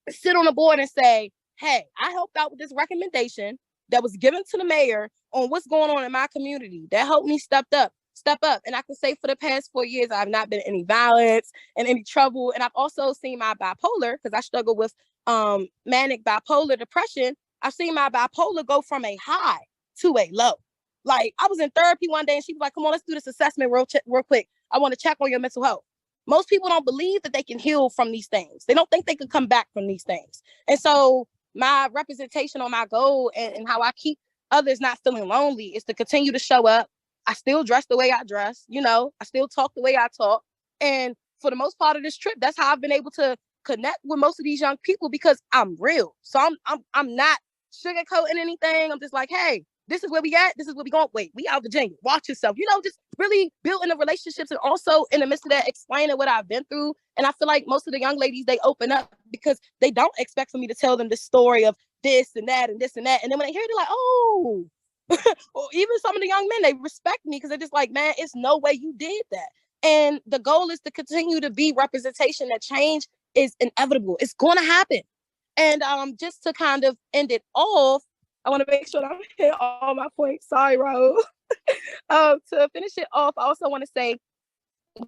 Speaker 5: sit on the board and say, hey, I helped out with this recommendation that was given to the mayor on what's going on in my community. That helped me step up. And I can say for the past 4 years, I've not been in any violence and any trouble. And I've also seen my bipolar, because I struggle with manic bipolar depression. I've seen my bipolar go from a high to a low. Like, I was in therapy one day and she was like, come on, let's do this assessment real quick. I want to check on your mental health. Most people don't believe that they can heal from these things. They don't think they can come back from these things. And so my representation on my goal and how I keep others not feeling lonely is to continue to show up. I still dress the way I dress, I still talk the way I talk. And for the most part of this trip, that's how I've been able to connect with most of these young people, because I'm real. So I'm not sugarcoating anything. I'm just like, hey, this is where we at. This is where we going. Wait, we out Virginia. Watch yourself. Just really building the relationships, and also in the midst of that, explaining what I've been through. And I feel like most of the young ladies, they open up because they don't expect for me to tell them the story of this and that and this and that. And then when they hear it, they're like, oh, or even some of the young men, they respect me because they're just like, man, it's no way you did that. And the goal is to continue to be representation that change is inevitable. It's going to happen. And just to kind of end it off, I want to make sure that I'm hitting all my points. Sorry, Raul. To finish it off, I also want to say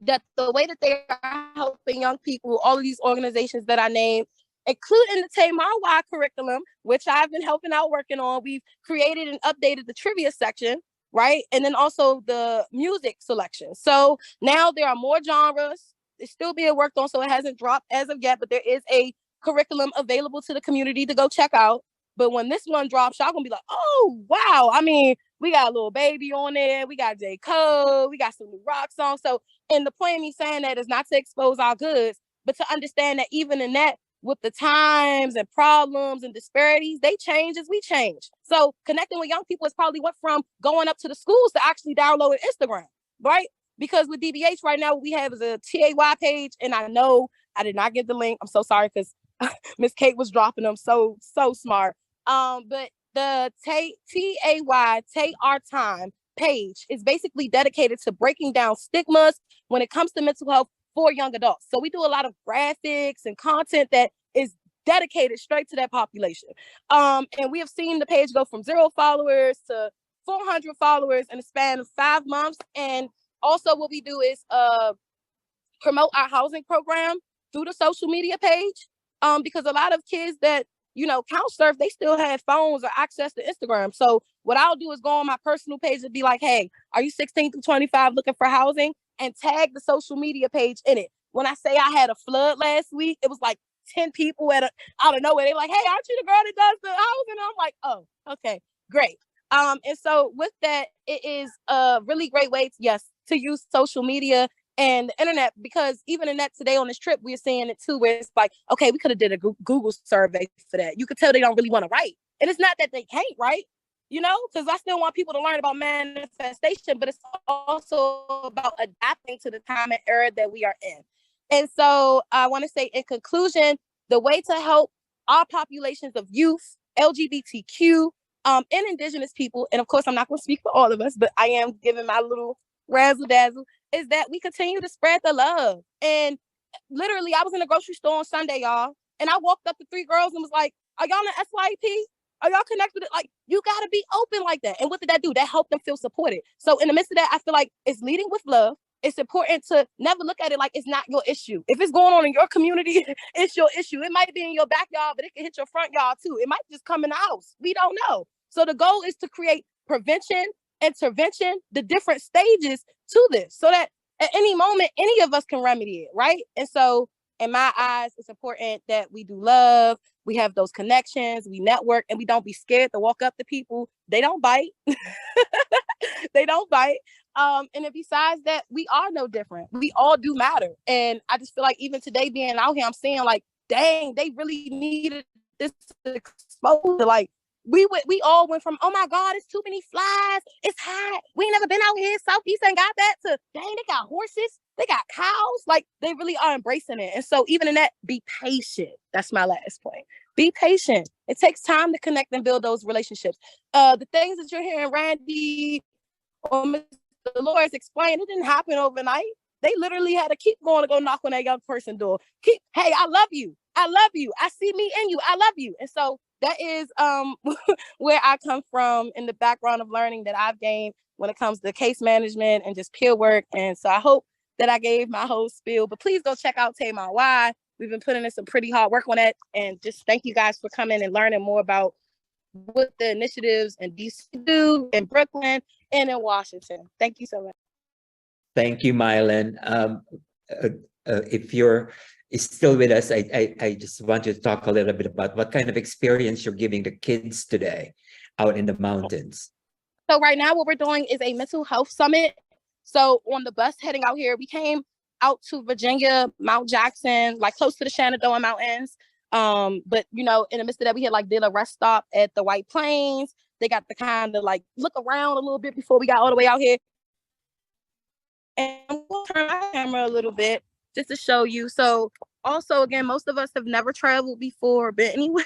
Speaker 5: that the way that they are helping young people, all of these organizations that I named, including the Tamar Y curriculum, which I've been helping out working on, we've created and updated the trivia section, right? And then also the music selection. So now there are more genres. It's still being worked on, so it hasn't dropped as of yet, but there is a curriculum available to the community to go check out. But when this one drops, y'all gonna be like, oh, wow. I mean, we got a little baby on there. We got J. Cole. We got some new rock songs. So, and the point of me saying that is not to expose our goods, but to understand that even in that, with the times and problems and disparities, they change as we change. So connecting with young people is probably went from going up to the schools to actually downloading Instagram, right? Because with DBH right now, what we have is a TAY page. And I know I did not get the link. I'm so sorry, because Miss Kate was dropping them so smart. But the TAY, Take Our Time page is basically dedicated to breaking down stigmas when it comes to mental health for young adults. So we do a lot of graphics and content that is dedicated straight to that population. And we have seen the page go from 0 followers to 400 followers in a span of 5 months. And also what we do is promote our housing program through the social media page. Because a lot of kids that, couch surf, they still have phones or access to Instagram. So what I'll do is go on my personal page and be like, hey, are you 16 through 25 looking for housing? And tag the social media page in it. When I say I had a flood last week, it was like 10 people out of nowhere. They're like, hey, aren't you the girl that does the housing? And I'm like, oh, okay, great. And so with that, it is a really great way to use social media and the internet, because even in that today on this trip, we're seeing it too, where it's like, okay, we could have did a Google survey for that. You could tell they don't really want to write. And it's not that they can't write, because I still want people to learn about manifestation, but it's also about adapting to the time and era that we are in. And so I want to say in conclusion, the way to help our populations of youth, LGBTQ, and Indigenous people, and of course, I'm not going to speak for all of us, but I am giving my little razzle dazzle, is that we continue to spread the love. And literally, I was in the grocery store on Sunday, y'all, and I walked up to 3 girls and was like, are y'all in SYP? Are y'all connected? Like, you got to be open like that. And what did that do? That helped them feel supported. So in the midst of that, I feel like it's leading with love. It's important to never look at it like it's not your issue. If it's going on in your community, it's your issue. It might be in your backyard, but it can hit your front yard too. It might just come in the house. We don't know. So the goal is to create prevention, intervention, the different stages to this, so that at any moment, any of us can remedy it, right? And so in my eyes, it's important that we do love, we have those connections, we network, and we don't be scared to walk up to people. They don't bite. They don't bite. And then besides that, we are no different. We all do matter. And I just feel like even today being out here, I'm seeing like, dang, they really needed this exposure. Like we all went from, oh my God, it's too many flies. It's hot. We ain't never been out here. Southeast ain't got that, to dang, they got horses. They got cows. Like they really are embracing it. And so even in that, be patient. That's my last point. Be patient. It takes time to connect and build those relationships. The things that you're hearing Randy or Mr. Dolores explain, it didn't happen overnight. They literally had to keep going to go knock on that young person's door. Hey, I love you. I love you. I see me in you. I love you. And so that is where I come from in the background of learning that I've gained when it comes to case management and just peer work. And so I hope that I gave my whole spiel, but please go check out Tamar Y. We've been putting in some pretty hard work on that. And just thank you guys for coming and learning more about what the initiatives in DC do, in Brooklyn, and in Washington. Thank you so much.
Speaker 2: Thank you, Mylan. If you're still with us, I just want you to talk a little bit about what kind of experience you're giving the kids today out in the mountains.
Speaker 5: So right now what we're doing is a mental health summit. So on the bus heading out here, we came out to Virginia, Mount Jackson, like close to the Shenandoah Mountains. But you know, in the midst of that, we had like did a rest stop at the White Plains. They got to kind of like look around a little bit before we got all the way out here. And we'll turn my camera a little bit just to show you. So also, again, most of us have never traveled before, but anyway.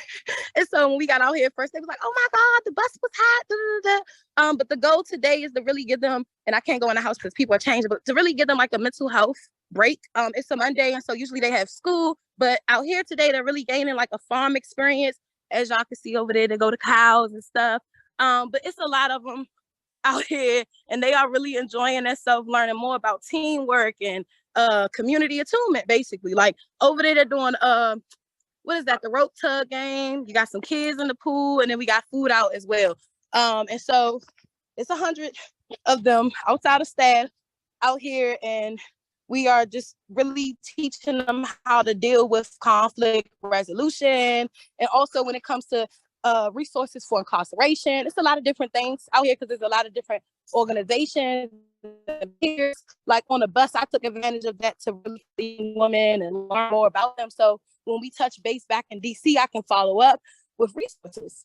Speaker 5: And so when we got out here first, they was like, oh my God, the bus was hot. Da, da, da. But the goal today is to really give them, and I can't go in the house because people are changing, but to really give them like a mental health break. It's a Monday, and so usually they have school, but out here today, they're really gaining like a farm experience. As y'all can see over there, they go to cows and stuff. But it's a lot of them out here, and they are really enjoying themselves, learning more about teamwork and community attunement, basically. Like over there, they're doing what is that, the rope tug game. You got some kids in the pool, and then we got food out as well. And so it's 100 of them outside of staff out here, and we are just really teaching them how to deal with conflict resolution, and also when it comes to resources for incarceration. It's a lot of different things out here because there's a lot of different organizations. Like on the bus, I took advantage of that to really see women and learn more about them. So when we touch base back in DC, I can follow up with resources.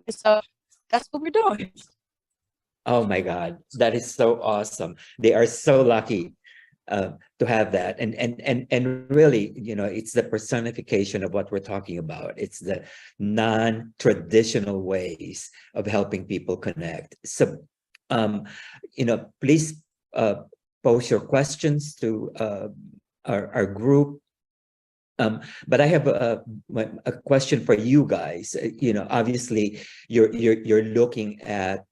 Speaker 5: So that's what we're doing.
Speaker 2: Oh my God, that is so awesome. They are so lucky to have that. And really, you know, it's the personification of what we're talking about. It's the non-traditional ways of helping people connect. So, you know, please pose your questions to our group. But I have a question for you guys. You know, obviously, you're looking at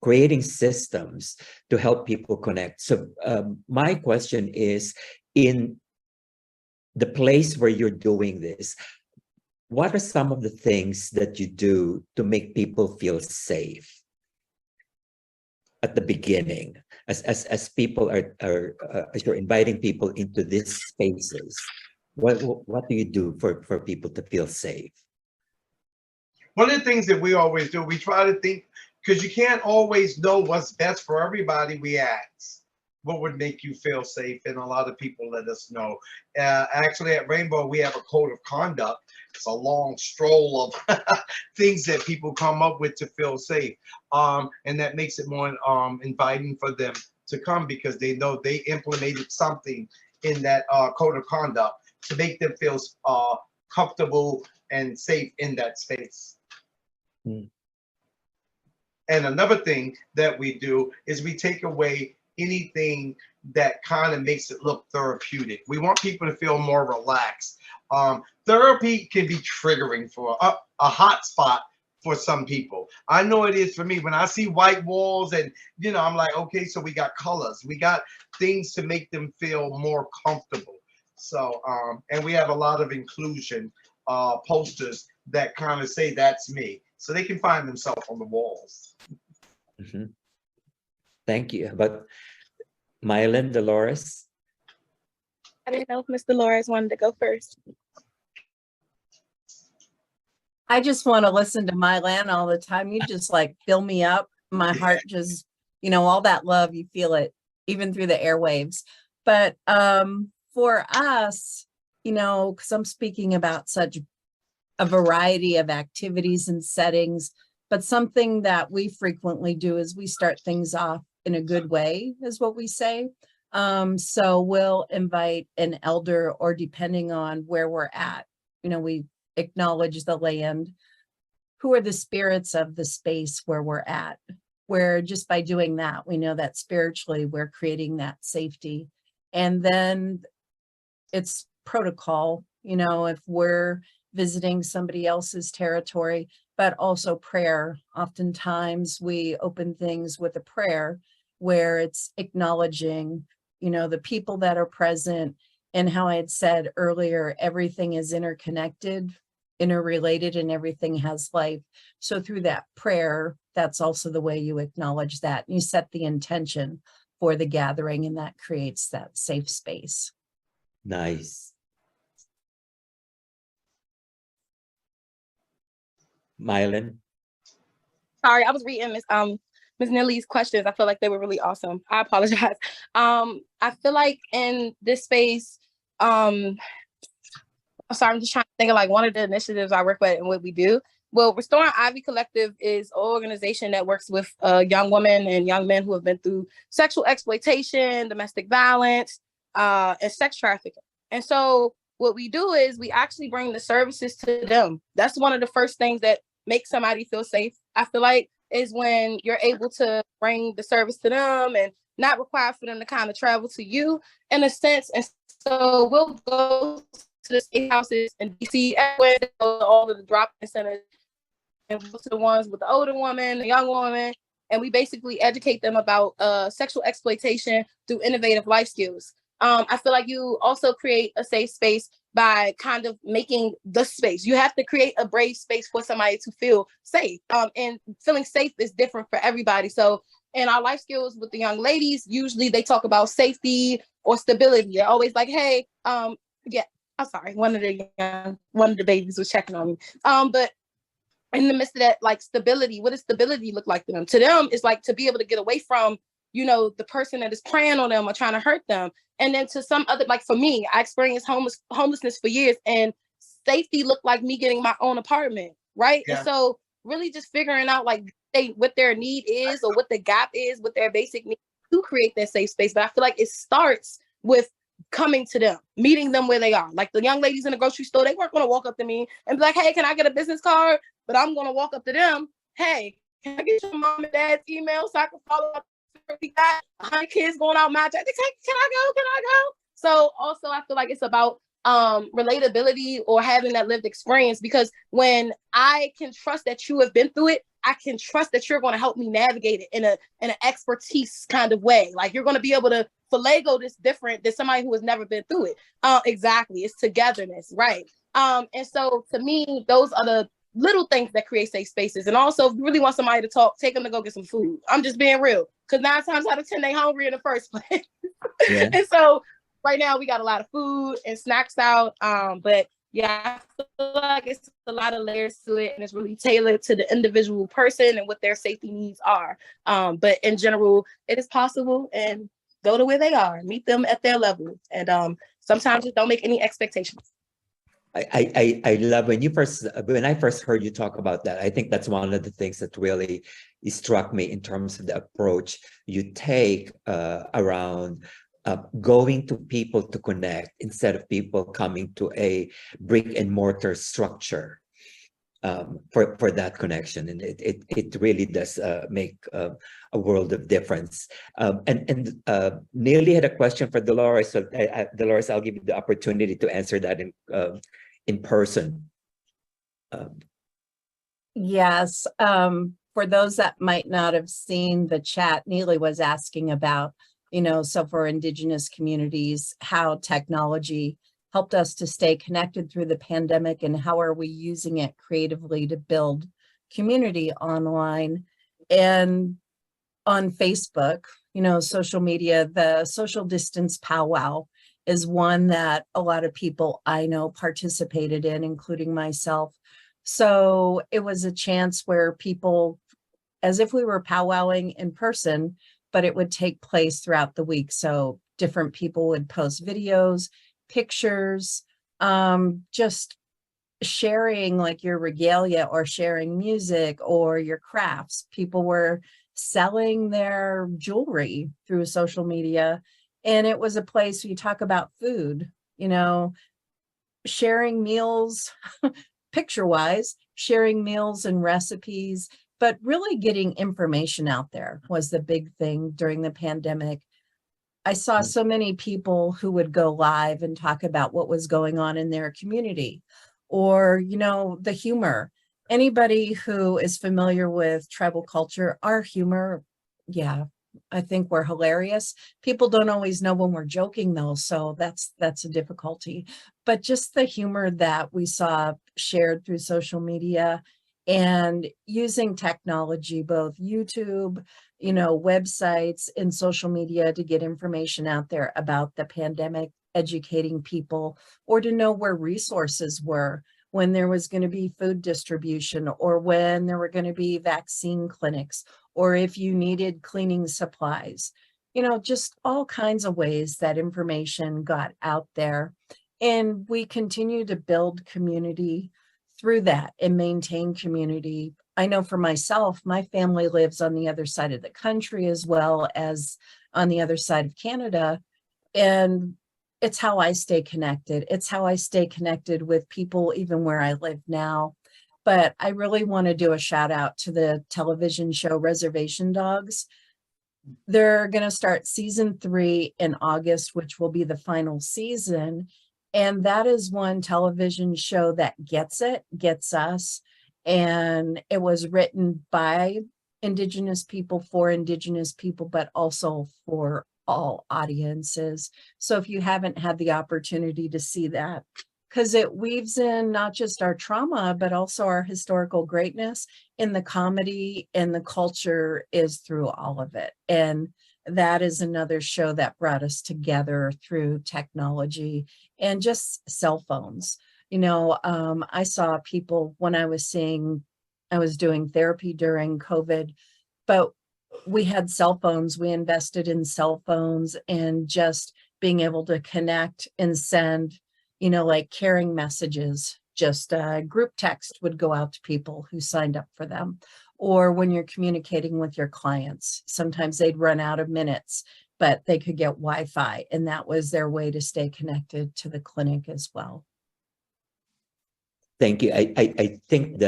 Speaker 2: creating systems to help people connect. So my question is, in the place where you're doing this, what are some of the things that you do to make people feel safe at the beginning, as people as you're inviting people into these spaces? What do you do for people to feel safe?
Speaker 4: One of the things that we always do, we try to think, because you can't always know what's best for everybody. We ask, what would make you feel safe? And a lot of people let us know. Actually, at Rainbow, we have a code of conduct. It's a long stroll of things that people come up with to feel safe. And that makes it more inviting for them to come, because they know they implemented something in that code of conduct to make them feel comfortable and safe in that space.
Speaker 2: Mm.
Speaker 4: And another thing that we do is we take away anything that kind of makes it look therapeutic. We want people to feel more relaxed. Therapy can be triggering for a hot spot for some people. I know it is for me. When I see white walls and, you know, I'm like, okay, so we got colors. We got things to make them feel more comfortable. So, and we have a lot of inclusion posters that kind of say, that's me. So they can find themselves on the walls.
Speaker 2: Mm-hmm. Thank you. But Mylan, Dolores?
Speaker 5: I didn't know if Ms. Dolores wanted to go first.
Speaker 3: I just want to listen to Mylan all the time. You just like fill me up my heart just, all that love, you feel it even through the airwaves. But for us, because I'm speaking about such a variety of activities and settings, but something that we frequently do is we start things off in a good way, is what we say. So we'll invite an elder, or depending on where we're at, we acknowledge the land, who are the spirits of the space where we're at, where just by doing that, we know that spiritually we're creating that safety. And then it's protocol, if we're visiting somebody else's territory, but also prayer. Oftentimes we open things with a prayer where it's acknowledging, the people that are present, and how I had said earlier, everything is interconnected, interrelated, and everything has life. So through that prayer, that's also the way you acknowledge that. You set the intention for the gathering, and that creates that safe space.
Speaker 2: Nice. Mylan?
Speaker 5: Sorry, I was reading Ms. Nilly's questions. I feel like they were really awesome. I apologize. I feel like in this space, I'm sorry, I'm just trying to think of like one of the initiatives I work with and what we do. Well, Restoring Ivy Collective is an organization that works with young women and young men who have been through sexual exploitation, domestic violence, and sex trafficking. And so what we do is we actually bring the services to them. That's one of the first things that makes somebody feel safe, I feel like, is when you're able to bring the service to them and not require for them to kind of travel to you in a sense. And so we'll go to the state houses in DC, everywhere, all of the drop-in centers, and go to the ones with the older woman, the young woman, and we basically educate them about sexual exploitation through innovative life skills. I feel like you also create a safe space by kind of making the space. You have to create a brave space for somebody to feel safe. And feeling safe is different for everybody. So in our life skills with the young ladies, usually they talk about safety or stability. They're always like, hey, yeah, I'm sorry, one of the babies was checking on me. But in the midst of that, like stability, what does stability look like to them? To them, it's like to be able to get away from, the person that is preying on them or trying to hurt them. And then to some other, like for me, I experienced homelessness for years, and safety looked like me getting my own apartment, right? Yeah. And so really just figuring out like what their need is or what the gap is with their basic needs to create that safe space. But I feel like it starts with coming to them, meeting them where they are. Like the young ladies in the grocery store, they weren't going to walk up to me and be like, hey, can I get a business card? But I'm going to walk up to them. Hey, can I get your mom and dad's email so I can follow up? We got 100 kids going out my job. Can I go? So also I feel like it's about relatability or having that lived experience, because when I can trust that you have been through it, I can trust that you're going to help me navigate it in an expertise kind of way. Like you're going to be able to Lego this different than somebody who has never been through it. Exactly. It's togetherness. Right. And so to me, those are the little things that create safe spaces. And also, if you really want somebody to talk, take them to go get some food. I'm just being real, because 9 times out of 10 they hungry in the first place. Yeah. And so right now we got a lot of food and snacks out. But yeah, I feel like it's a lot of layers to it, and it's really tailored to the individual person and what their safety needs are. But in general, it is possible, and go to where they are, meet them at their level, and sometimes just don't make any expectations.
Speaker 2: I love when I first heard you talk about that. I think that's one of the things that really struck me in terms of the approach you take around going to people to connect instead of people coming to a brick and mortar structure for that connection. And it really does make a world of difference. And Neely had a question for Dolores. So Dolores, I'll give you the opportunity to answer that in person.
Speaker 3: Yes. For those that might not have seen the chat, Neely was asking about, so for Indigenous communities, how technology helped us to stay connected through the pandemic, and how are we using it creatively to build community online. And on Facebook, social media, the social distance powwow is one that a lot of people I know participated in, including myself. So it was a chance where people as if we were powwowing in person, but it would take place throughout the week. So different people would post videos, pictures, just sharing like your regalia or sharing music or your crafts. People were selling their jewelry through social media. And it was a place where you talk about food, you know, sharing meals, picture wise, sharing meals and recipes, but really getting information out there was the big thing during the pandemic. I saw so many people who would go live and talk about what was going on in their community, or, you know, the humor. Anybody who is familiar with tribal culture, our humor, yeah, I think we're hilarious. People don't always know when we're joking though, so that's a difficulty. But just the humor that we saw shared through social media and using technology, both YouTube, you know, websites and social media to get information out there about the pandemic, educating people, or to know where resources were when there was going to be food distribution, or when there were going to be vaccine clinics, or if you needed cleaning supplies, you know, just all kinds of ways that information got out there. And we continue to build community through that and maintain community. I know for myself, my family lives on the other side of the country as well as on the other side of Canada. And it's how I stay connected. It's how I stay connected with people even where I live now. But I really want to do a shout out to the television show Reservation Dogs. They're going to start season 3 in August, which will be the final season. And that is one television show that gets us. And it was written by Indigenous people for Indigenous people, but also for all audiences. So if you haven't had the opportunity to see that, because it weaves in not just our trauma, but also our historical greatness, in the comedy, and the culture is through all of it. And that is another show that brought us together through technology and just cell phones. You know, I saw people when I was doing therapy during COVID, but we had cell phones. We invested in cell phones and just being able to connect and send, you know, like caring messages. Just a group text would go out to people who signed up for them. Or when you're communicating with your clients, sometimes they'd run out of minutes, but they could get Wi-Fi, and that was their way to stay connected to the clinic as well.
Speaker 2: Thank you. I think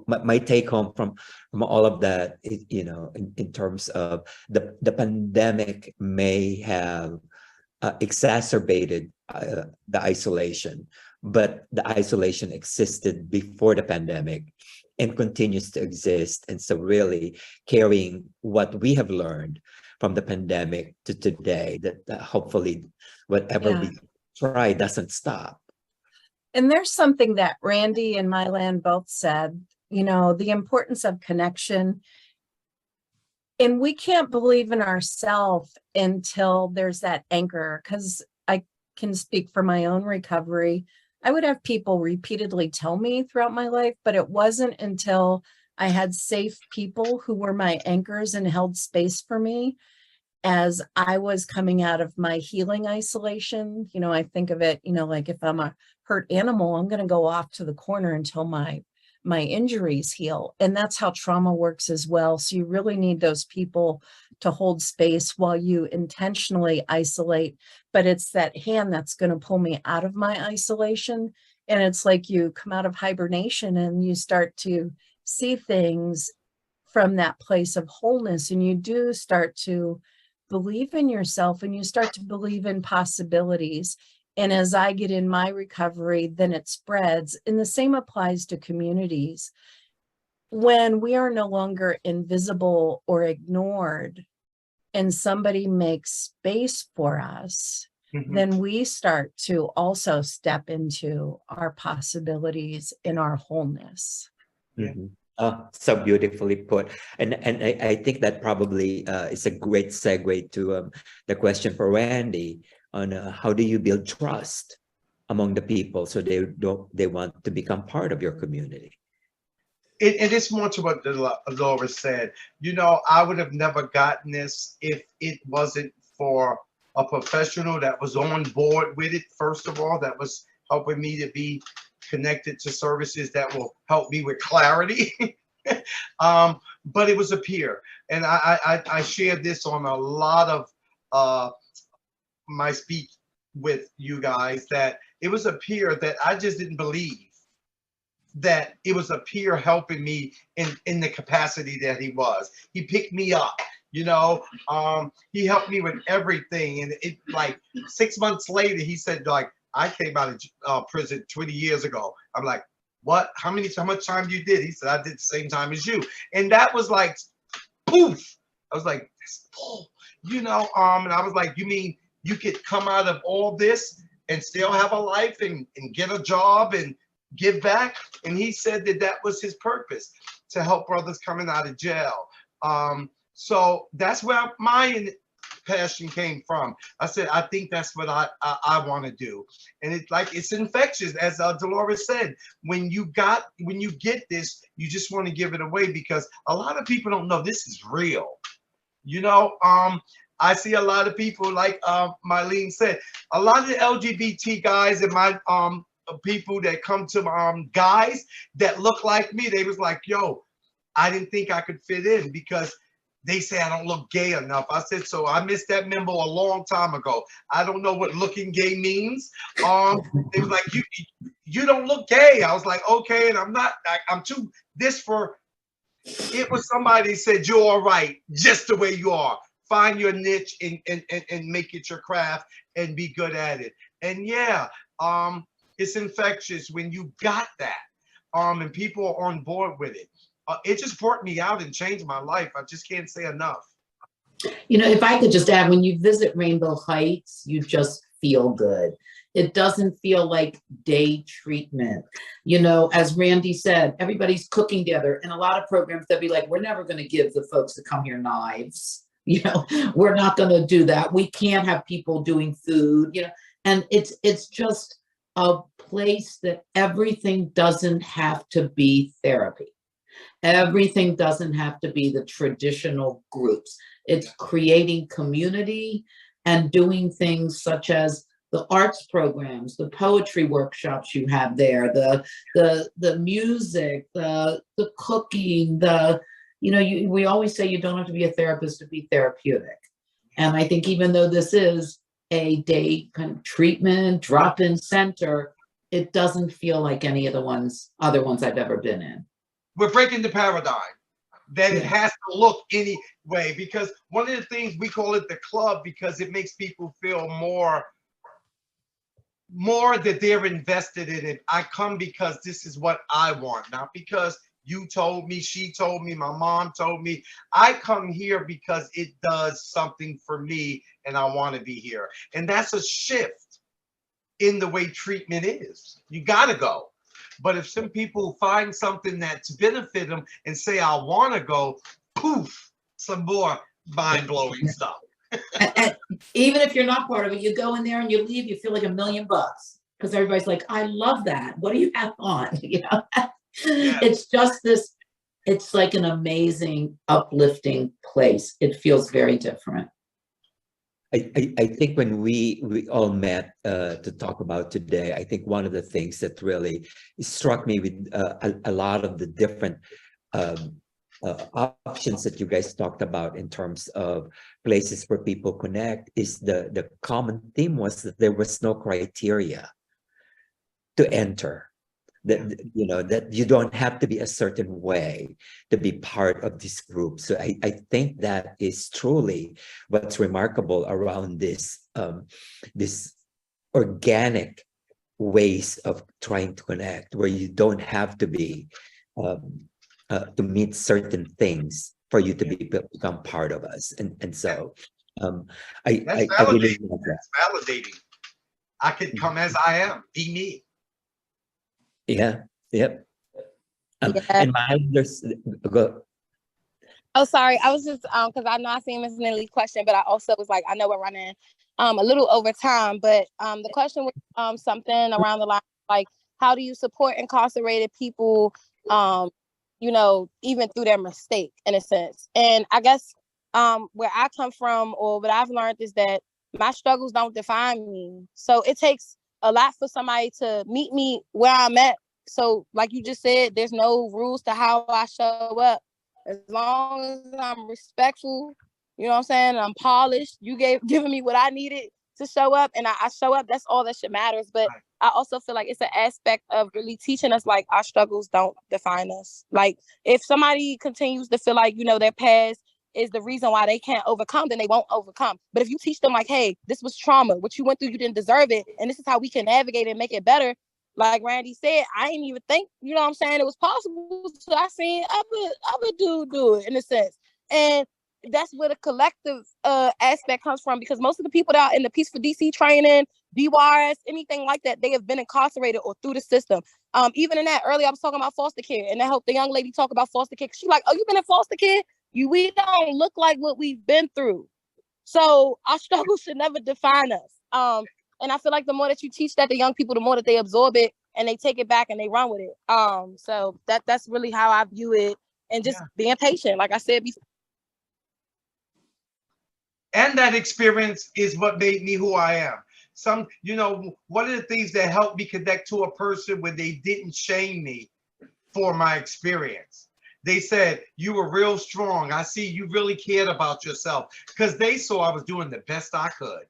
Speaker 2: my take home from all of that is, you know, in terms of the pandemic may have exacerbated the isolation, but the isolation existed before the pandemic and continues to exist. And so really carrying what we have learned from the pandemic to today, that hopefully whatever we try doesn't stop.
Speaker 3: And there's something that Randy and Mylan both said, you know, the importance of connection. And we can't believe in ourselves until there's that anchor, because I can speak for my own recovery. I would have people repeatedly tell me throughout my life, but it wasn't until I had safe people who were my anchors and held space for me as I was coming out of my healing isolation. You know, I think of it, you know, like if I'm a hurt animal, I'm going to go off to the corner until my injuries heal. And that's how trauma works as well. So you really need those people to hold space while you intentionally isolate. But it's that hand that's going to pull me out of my isolation. And it's like you come out of hibernation and you start to see things from that place of wholeness. And you do start to believe in yourself, and you start to believe in possibilities. And as I get in my recovery, then it spreads. And the same applies to communities. When we are no longer invisible or ignored, and somebody makes space for us, then we start to also step into our possibilities in our wholeness.
Speaker 2: Oh, so beautifully put. And I think that probably is a great segue to the question for Randy on how do you build trust among the people so they want to become part of your community?
Speaker 4: And it's more to what Laura said. You know, I would have never gotten this if it wasn't for a professional that was on board with it, first of all, that was helping me to be connected to services that will help me with clarity. But it was a peer. And I shared this on a lot of my speech with you guys, that it was a peer that I just didn't believe that it was a peer helping me in the capacity that he was. He picked me up, you know, he helped me with everything. And it, like 6 months later, he said, like, I came out of prison 20 years ago. I'm like, what? How much time you did? He said, I did the same time as you. And that was like, poof. I was like, you know, and I was like, you mean you could come out of all this and still have a life and get a job and give back? And he said that that was his purpose, to help brothers coming out of jail. So that's where my passion came from. I said, I think that's what I want to do. And it's like, it's infectious, as Dolores said. When you get this, you just want to give it away, because a lot of people don't know this is real. You know, I see a lot of people, like Mylene said, a lot of the LGBT guys and my people that come to guys that look like me, they was like, yo, I didn't think I could fit in because they say I don't look gay enough. I said, so I missed that memo a long time ago. I don't know what looking gay means. They was like, you don't look gay. I was like, okay, and I'm not, I'm too this for, it was somebody said, you're all right, just the way you are. Find your niche and make it your craft and be good at it. And yeah, it's infectious when you got that, and people are on board with it. It just brought me out and changed my life. I just can't say enough.
Speaker 1: You know, if I could just add, when you visit Rainbow Heights, you just feel good. It doesn't feel like day treatment. You know, as Randy said, everybody's cooking together. In a lot of programs, they'll be like, we're never going to give the folks that come here knives. You know, we're not going to do that. We can't have people doing food, you know, and it's just a place that everything doesn't have to be therapy. Everything doesn't have to be the traditional groups. It's creating community and doing things such as the arts programs, the poetry workshops you have there, the music, the cooking, you know, we always say you don't have to be a therapist to be therapeutic. And I think even though this is a day kind of treatment, drop-in center, it doesn't feel like any of the other ones I've ever been in.
Speaker 4: We're breaking the paradigm that it has to look any way, because one of the things we call it the club, because it makes people feel more that they're invested in it. I come because this is what I want, not because you told me, she told me, my mom told me. I come here because it does something for me and I want to be here. And that's a shift in the way treatment is. You got to go. But if some people find something that's benefit them and say, I want to go, poof, some more mind-blowing stuff.
Speaker 1: And even if you're not part of it, you go in there and you leave, you feel like $1 million because everybody's like, I love that. What do you have on? You know, it's just this, it's like an amazing, uplifting place. It feels very different.
Speaker 2: I think when we all met to talk about today, I think one of the things that really struck me with a lot of the different options that you guys talked about in terms of places where people connect is the common theme was that there was no criteria to enter. That, you know, that you don't have to be a certain way to be part of this group. So I think that is truly what's remarkable around this this organic ways of trying to connect, where you don't have to be to meet certain things for you to become part of us. And so I really love that.
Speaker 4: That's validating. I could come as I am, be me.
Speaker 2: Yeah. Yep.
Speaker 5: Yeah.
Speaker 2: And go.
Speaker 5: Oh, sorry. I was just because I know I seen Ms. Nelly's question, but I also was like, I know we're running a little over time, but the question was something around the line like, how do you support incarcerated people you know, even through their mistake in a sense. And I guess where I come from, or what I've learned, is that my struggles don't define me. So it takes a lot for somebody to meet me where I'm at. So like you just said, there's no rules to how I show up. As long as I'm respectful, you know what I'm saying, I'm polished, you giving me what I needed to show up, and I show up, that's all that shit matters. But I also feel like it's an aspect of really teaching us, like, our struggles don't define us. Like, if somebody continues to feel like, you know, their past is the reason why they can't overcome, then they won't overcome. But if you teach them, like, hey, this was trauma, what you went through, you didn't deserve it, and this is how we can navigate and make it better. Like Randy said, I didn't even think, you know what I'm saying, it was possible. So I seen other dude do it, in a sense. And that's where the collective aspect comes from, because most of the people that are in the Peace for DC training, DYRS, anything like that, they have been incarcerated or through the system. Even in that, earlier I was talking about foster care, and I helped the young lady talk about foster care. She's like, oh, you been in foster care? We don't look like what we've been through. So our struggles should never define us. And I feel like the more that you teach that to young people, the more that they absorb it and they take it back and they run with it. So that's really how I view it, and just being patient, like I said before.
Speaker 4: And that experience is what made me who I am. Some, you know, one of the things that helped me connect to a person when they didn't shame me for my experience. They said, you were real strong. I see you really cared about yourself, because they saw I was doing the best I could.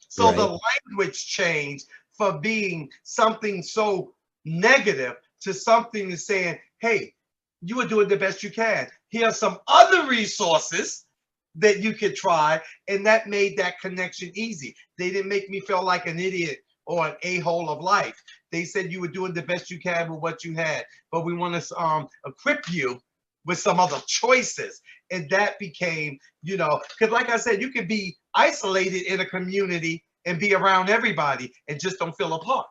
Speaker 4: So
Speaker 2: Right.
Speaker 4: the language changed from being something so negative to something that's saying, hey, you were doing the best you can. Here are some other resources that you could try. And that made that connection easy. They didn't make me feel like an idiot or an a-hole of life. They said you were doing the best you can with what you had, but we want to equip you with some other choices. And that became, you know, because like I said, you could be isolated in a community and be around everybody and just don't feel apart.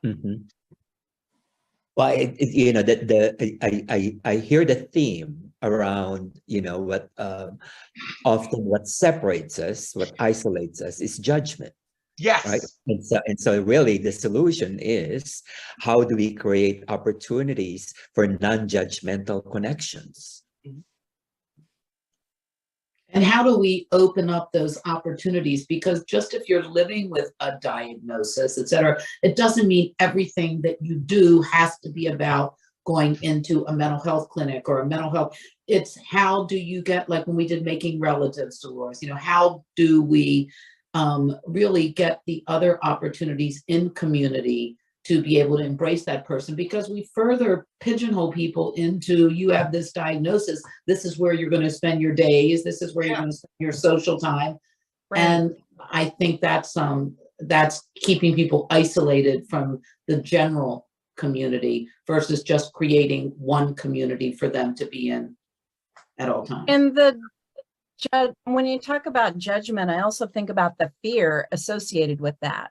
Speaker 2: Mm-hmm. Well, you know, I hear the theme around, you know, what often what separates us, what isolates us, is judgment.
Speaker 4: Yes.
Speaker 2: Right. And so really the solution is, how do we create opportunities for non-judgmental connections?
Speaker 1: And how do we open up those opportunities? Because just if you're living with a diagnosis, et cetera, it doesn't mean everything that you do has to be about going into a mental health clinic or a mental health. It's how do you get, like when we did Making Relatives, Dolores, you know, how do we really get the other opportunities in community to be able to embrace that person? Because we further pigeonhole people into, you have this diagnosis, this is where you're going to spend your days, this is where you're going to spend your social time. Right. And I think that's keeping people isolated from the general community versus just creating one community for them to be in at all times.
Speaker 3: And when you talk about judgment, I also think about the fear associated with that.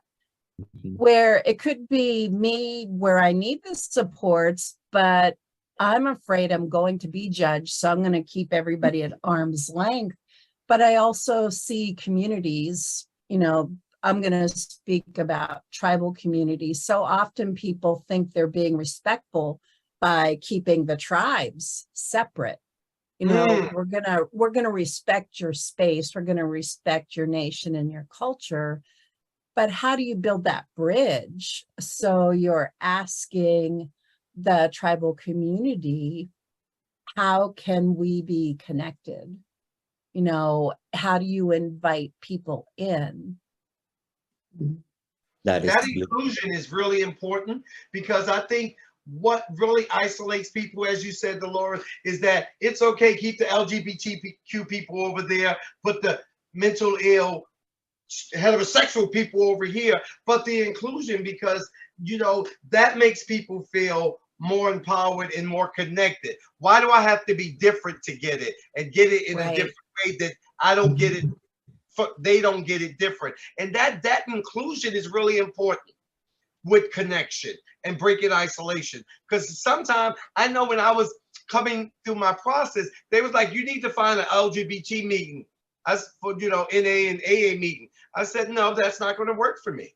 Speaker 3: Where it could be me, where I need the supports, but I'm afraid I'm going to be judged, so I'm going to keep everybody at arm's length. But I also see communities, you know, I'm going to speak about tribal communities. So often people think they're being respectful by keeping the tribes separate. You know, we're gonna respect your space, we're going to respect your nation and your culture. But how do you build that bridge? So you're asking the tribal community, how can we be connected? You know, how do you invite people in?
Speaker 4: That inclusion is really important, because I think what really isolates people, as you said, Dolores, is that it's okay, keep the LGBTQ people over there, put the mental ill, heterosexual people over here, but the inclusion, because, you know, that makes people feel more empowered and more connected. Why do I have to be different to get it, and get it in a different way that I don't get it, they don't get it different? And that inclusion is really important with connection and breaking isolation. Because sometimes I know when I was coming through my process, they was like, you need to find an LGBT meeting, for, you know, NA and AA meeting. I said, no, that's not going to work for me.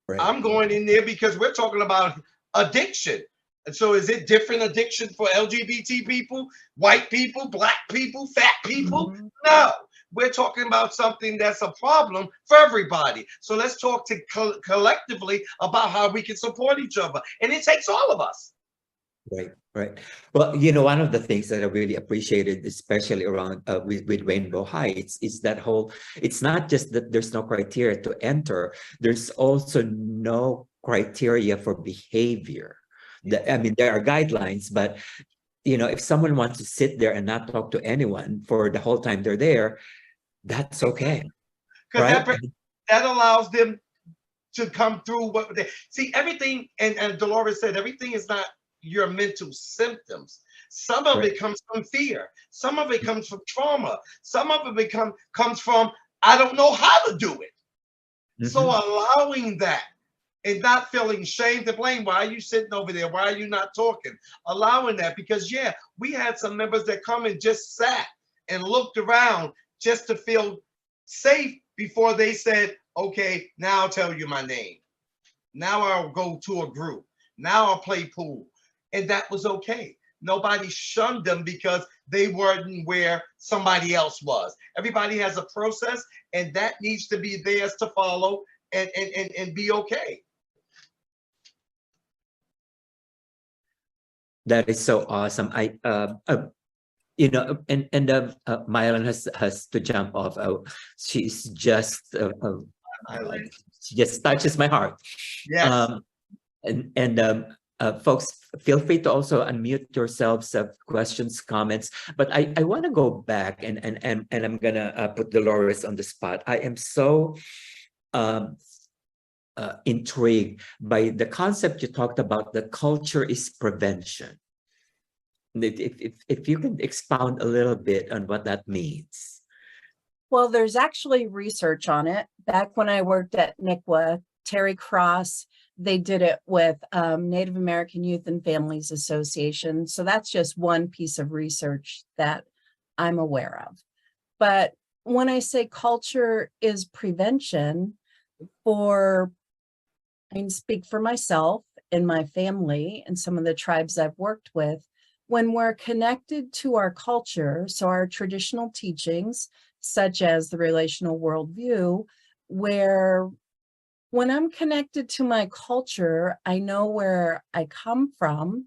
Speaker 4: Right. I'm going in there because we're talking about addiction. And so is it different addiction for LGBT people, white people, black people, fat people?
Speaker 3: Mhm.
Speaker 4: No, we're talking about something that's a problem for everybody. So let's talk to collectively about how we can support each other. And it takes all of us.
Speaker 2: Right, right. Well, you know, one of the things that I really appreciated, especially around with Rainbow Heights, is that whole, it's not just that there's no criteria to enter, there's also no criteria for behavior. I mean, there are guidelines, but you know, if someone wants to sit there and not talk to anyone for the whole time they're there, that's okay.
Speaker 4: Because
Speaker 2: Right?
Speaker 4: that allows them to come through what they see. Everything, and Dolores said, everything is not your mental symptoms. Some of it comes from fear. Some of it comes from trauma. Some of it comes from, I don't know how to do it. So allowing that and not feeling shame to blame. Why are you sitting over there? Why are you not talking? Allowing that, because yeah, we had some members that come and just sat and looked around just to feel safe before they said, okay, now I'll tell you my name. Now I'll go to a group. Now I'll play pool. And that was okay. Nobody shunned them because they weren't where somebody else was. Everybody has a process, and that needs to be theirs to follow and be okay.
Speaker 2: That is so awesome. You know, and Mylan has to jump off. She's just she just touches my heart.
Speaker 4: Yes.
Speaker 2: Folks, feel free to also unmute yourselves, questions, comments. But I want to go back and I'm gonna put Dolores on the spot. I am so intrigued by the concept you talked about, that culture is prevention. If you can expound a little bit on what that means.
Speaker 3: Well, there's actually research on it. Back when I worked at NICWA, Terry Cross, they did it with Native American Youth and Families Association. So that's just one piece of research that I'm aware of. But when I say culture is prevention, I can speak for myself and my family and some of the tribes I've worked with. When we're connected to our culture, so our traditional teachings, such as the relational worldview, where when I'm connected to my culture, I know where I come from.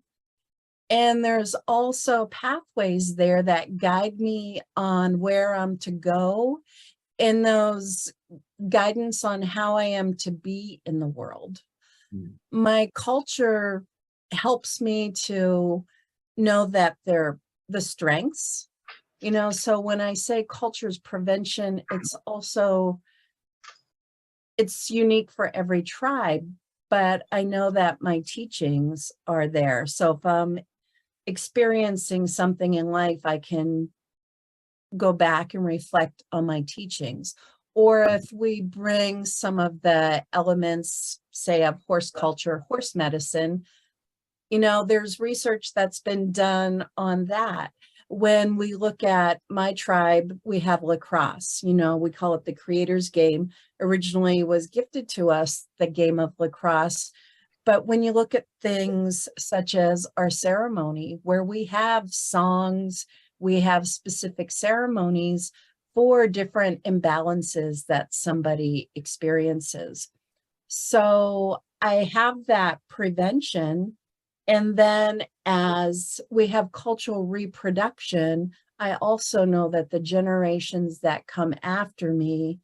Speaker 3: And there's also pathways there that guide me on where I'm to go, and those guidance on how I am to be in the world. My culture helps me to know that they're the strengths, you know. So when I say culture's prevention, it's unique for every tribe, but I know that my teachings are there. So if I'm experiencing something in life, I can go back and reflect on my teachings. Or if we bring some of the elements, say, of horse culture, horse medicine, you know, there's research that's been done on that. When we look at my tribe, we have lacrosse, you know, we call it the creator's game. Originally was gifted to us, the game of lacrosse. But when you look at things such as our ceremony, where we have songs, we have specific ceremonies for different imbalances that somebody experiences. So I have that prevention. And then as we have cultural reproduction, I also know that the generations that come after me,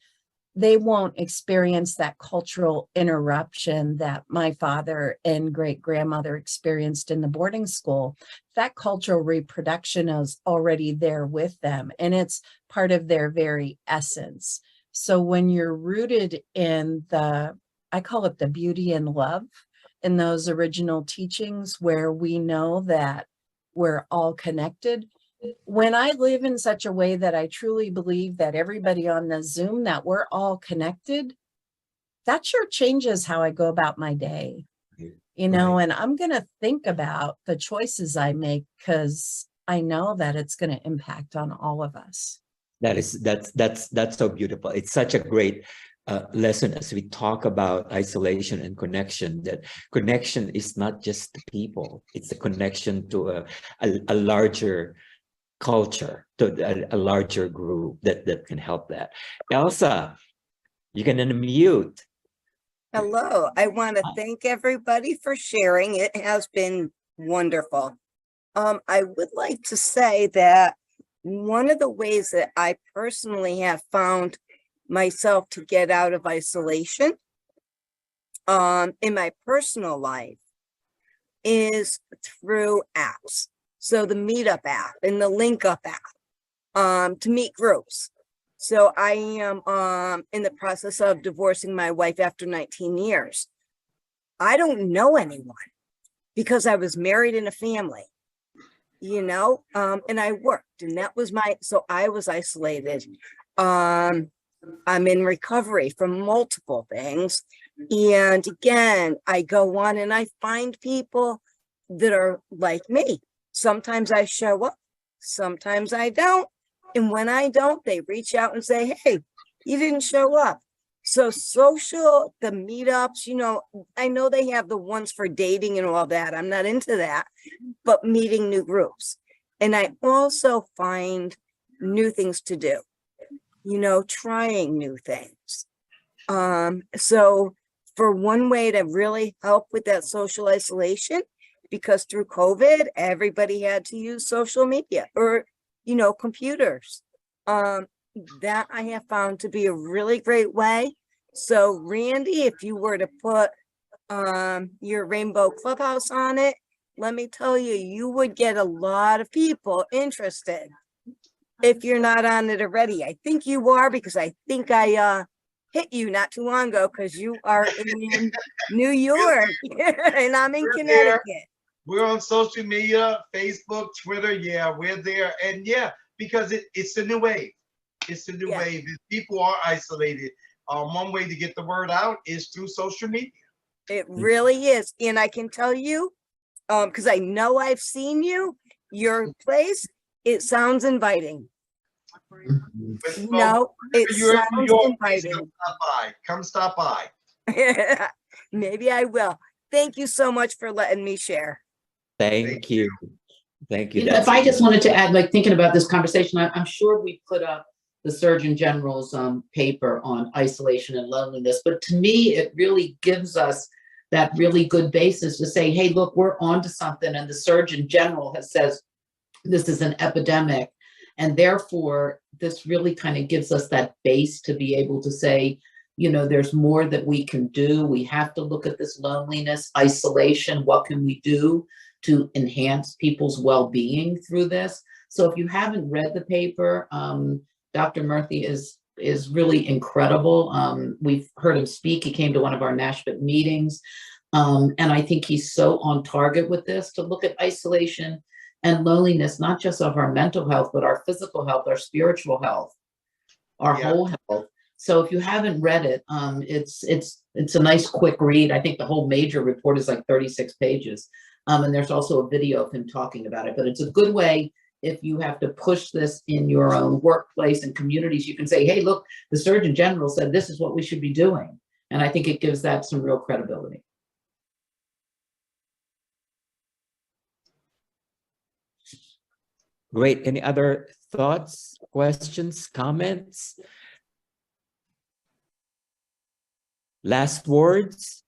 Speaker 3: they won't experience that cultural interruption that my father and great-grandmother experienced in the boarding school. That cultural reproduction is already there with them, and it's part of their very essence. So when you're rooted in I call it the beauty and love, in those original teachings where we know that we're all connected. When I live in such a way that I truly believe that everybody on the Zoom, that we're all connected, that sure changes how I go about my day, you know, and I'm going to think about the choices I make, because I know that it's going to impact on all of us.
Speaker 2: That's so beautiful. It's such a great lesson as we talk about isolation and connection, that connection is not just the people, it's a connection to a larger culture, to a larger group that can help that. Elsa, you can unmute.
Speaker 6: Hello, I want to thank everybody for sharing. It has been wonderful. I would like to say that one of the ways that I personally have found myself to get out of isolation in my personal life is through apps. So the Meetup app and the Link Up app to meet groups. So I am in the process of divorcing my wife after 19 years. I don't know anyone because I was married in a family, you know, and I worked, and that was so I was isolated. I'm in recovery from multiple things. And again, I go on and I find people that are like me. Sometimes I show up, sometimes I don't. And when I don't, they reach out and say, hey, you didn't show up. So social, the meetups, you know, I know they have the ones for dating and all that. I'm not into that, but meeting new groups. And I also find new things to do, you know, trying new things. So for one way to really help with that social isolation, because through COVID, everybody had to use social media or, you know, computers. That I have found to be a really great way. So Randy, if you were to put your Rainbow Clubhouse on it, let me tell you, you would get a lot of people interested. If you're not on it already, I think you are, because I think I hit you not too long ago, because you are in New York and I'm in Connecticut.
Speaker 4: We're on social media, Facebook, Twitter. Yeah, we're there. And yeah, because it's a new wave. It's a new wave. People are isolated. One way to get the word out is through social media.
Speaker 6: It really is. And I can tell you, because I know I've seen you, your place, it sounds inviting. No, it sounds inviting.
Speaker 4: Come stop by.
Speaker 6: Maybe I will. Thank you so much for letting me share.
Speaker 2: Thank you. Thank you.
Speaker 1: You know, if I just wanted to add, like thinking about this conversation, I'm sure we put up the Surgeon General's paper on isolation and loneliness, but to me, it really gives us that really good basis to say, hey, look, we're onto something. And the Surgeon General has says this is an epidemic. And therefore, this really kind of gives us that base to be able to say, you know, there's more that we can do. We have to look at this loneliness, isolation. What can we do to enhance people's well-being through this? So if you haven't read the paper, Dr. Murthy is really incredible. We've heard him speak. He came to one of our NASMHPD meetings. And I think he's so on target with this, to look at isolation and loneliness, not just of our mental health, but our physical health, our spiritual health, our whole health. So if you haven't read it, it's a nice quick read. I think the whole major report is like 36 pages. And there's also a video of him talking about it, but it's a good way. If you have to push this in your own workplace and communities, you can say, hey, look, the Surgeon General said this is what we should be doing. And I think it gives that some real credibility.
Speaker 2: Great. Any other thoughts, questions, comments? Last words?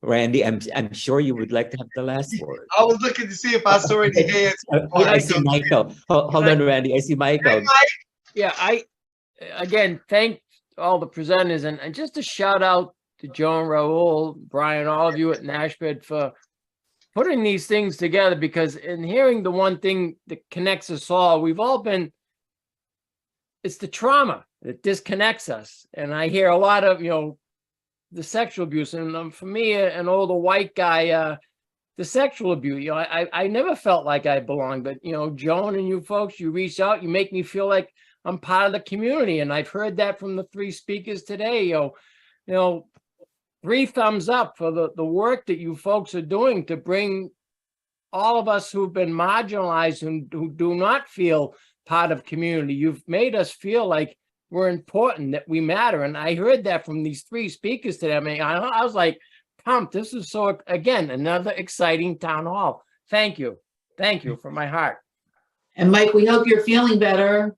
Speaker 2: Randy, I'm sure you would like to have the last word.
Speaker 4: I was looking to see if I saw any hands.
Speaker 2: I see Michael. Hold on, Randy. I see Michael.
Speaker 7: Yeah, again, thank all the presenters, and just a shout out to Joan, Raul, Brian, all of you at NASMHPD for putting these things together, because in hearing the one thing that connects us all, we've all been, it's the trauma that disconnects us. And I hear a lot of, you know, the sexual abuse, and for me, an older white guy, the sexual abuse, you know, I never felt like I belonged, but, you know, Joan and you folks, you reach out, you make me feel like I'm part of the community. And I've heard that from the three speakers today. You know, 3 thumbs up for the work that you folks are doing to bring all of us who've been marginalized and who do not feel part of community. You've made us feel like we're important, that we matter. And I heard that from these three speakers today. I mean, I was like pumped. This is so, again, another exciting town hall. Thank you. Thank you from my heart.
Speaker 1: And Mike, we hope you're feeling better.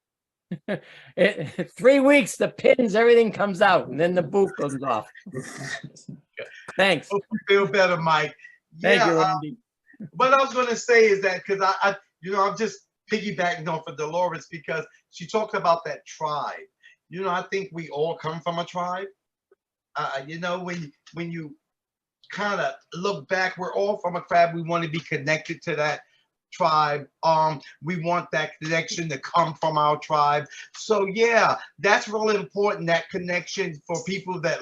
Speaker 7: 3 weeks, the pins, everything comes out, and then the booth goes off. Thanks.
Speaker 4: Hope you feel better, Mike.
Speaker 7: Thank you, Randy.
Speaker 4: What I was going to say is that because I'm just piggybacking off of Dolores because she talked about that tribe. I think we all come from a tribe. When you kind of look back, we're all from a tribe. We want to be connected to that tribe. We want that connection to come from our tribe. So yeah, that's really important, that connection for people that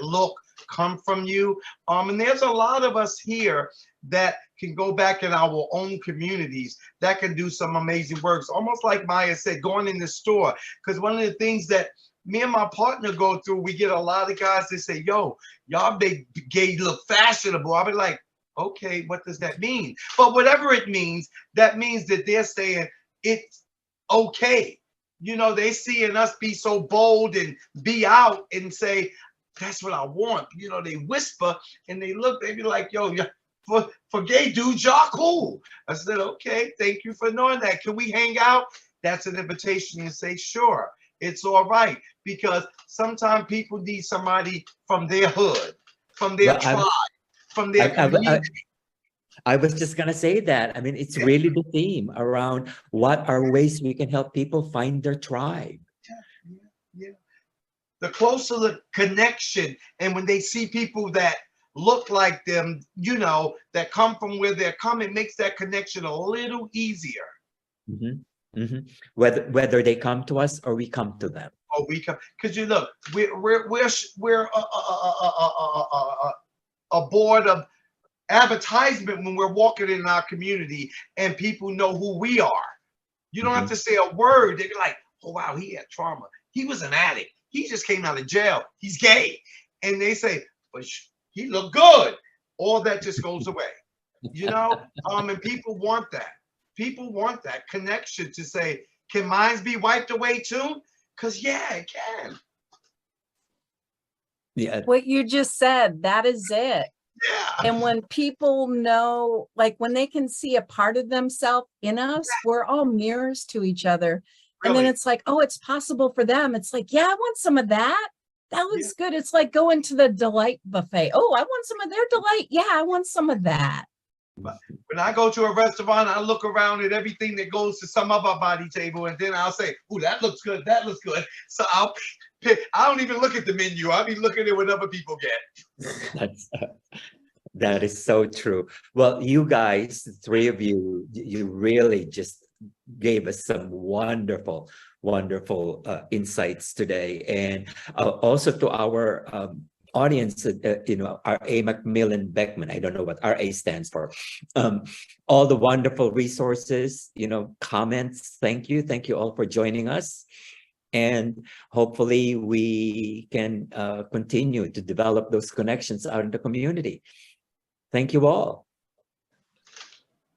Speaker 4: come from you. And there's a lot of us here that can go back in our own communities that can do some amazing works. Almost like Maya said, going in the store. Because one of the things that me and my partner go through, we get a lot of guys that say, yo, y'all big gay look fashionable. I'll be like, okay, what does that mean? But whatever it means, that means that they're saying it's okay. They seeing us be so bold and be out and say, that's what I want. They whisper and they look, they be like, yo, for gay dudes, y'all cool. I said, okay, thank you for knowing that. Can we hang out? That's an invitation to say, sure, it's all right. Because sometimes people need somebody from their hood, from their tribe, from their community.
Speaker 2: I was just going to say that. I mean, it's really the theme around what are ways we can help people find their tribe.
Speaker 4: Yeah. The closer the connection, and when they see people that look like them, that come from where they're coming, makes that connection a little easier.
Speaker 2: Mm-hmm. Mm-hmm. Whether they come to us or we come to them.
Speaker 4: Or we come, because we're a board of advertisement when we're walking in our community, and people know who we are. You don't have to say a word. They're like, oh wow, he had trauma. He was an addict. He just came out of jail. He's gay. And they say, but he looked good. All that just goes away. And people want that. People want that connection to say, can mine be wiped away too? Because yeah, it can.
Speaker 2: Yeah.
Speaker 3: What you just said, that is it.
Speaker 4: Yeah.
Speaker 3: And when people know, like when they can see a part of themselves in us, we're all mirrors to each other. And then it's like, oh, it's possible for them. It's like, yeah, I want some of that. That looks good. It's like going to the delight buffet. Oh, I want some of their delight. Yeah, I want some of that.
Speaker 4: But when I go to a restaurant, I look around at everything that goes to some other body table, and then I'll say, "Ooh, that looks good. That looks good." So I'll pick. I don't even look at the menu. I'll be looking at what other people get.
Speaker 2: That is so true. Well, you guys, the three of you, you really just gave us some wonderful insights today, and also to our audience, our A. Macmillan Beckman, I don't know what RA stands for, all the wonderful resources, comments. Thank you all for joining us, and hopefully we can continue to develop those connections out in the community. Thank you all.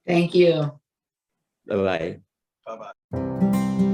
Speaker 1: Thank you.
Speaker 2: Bye-bye.
Speaker 4: Bye-bye.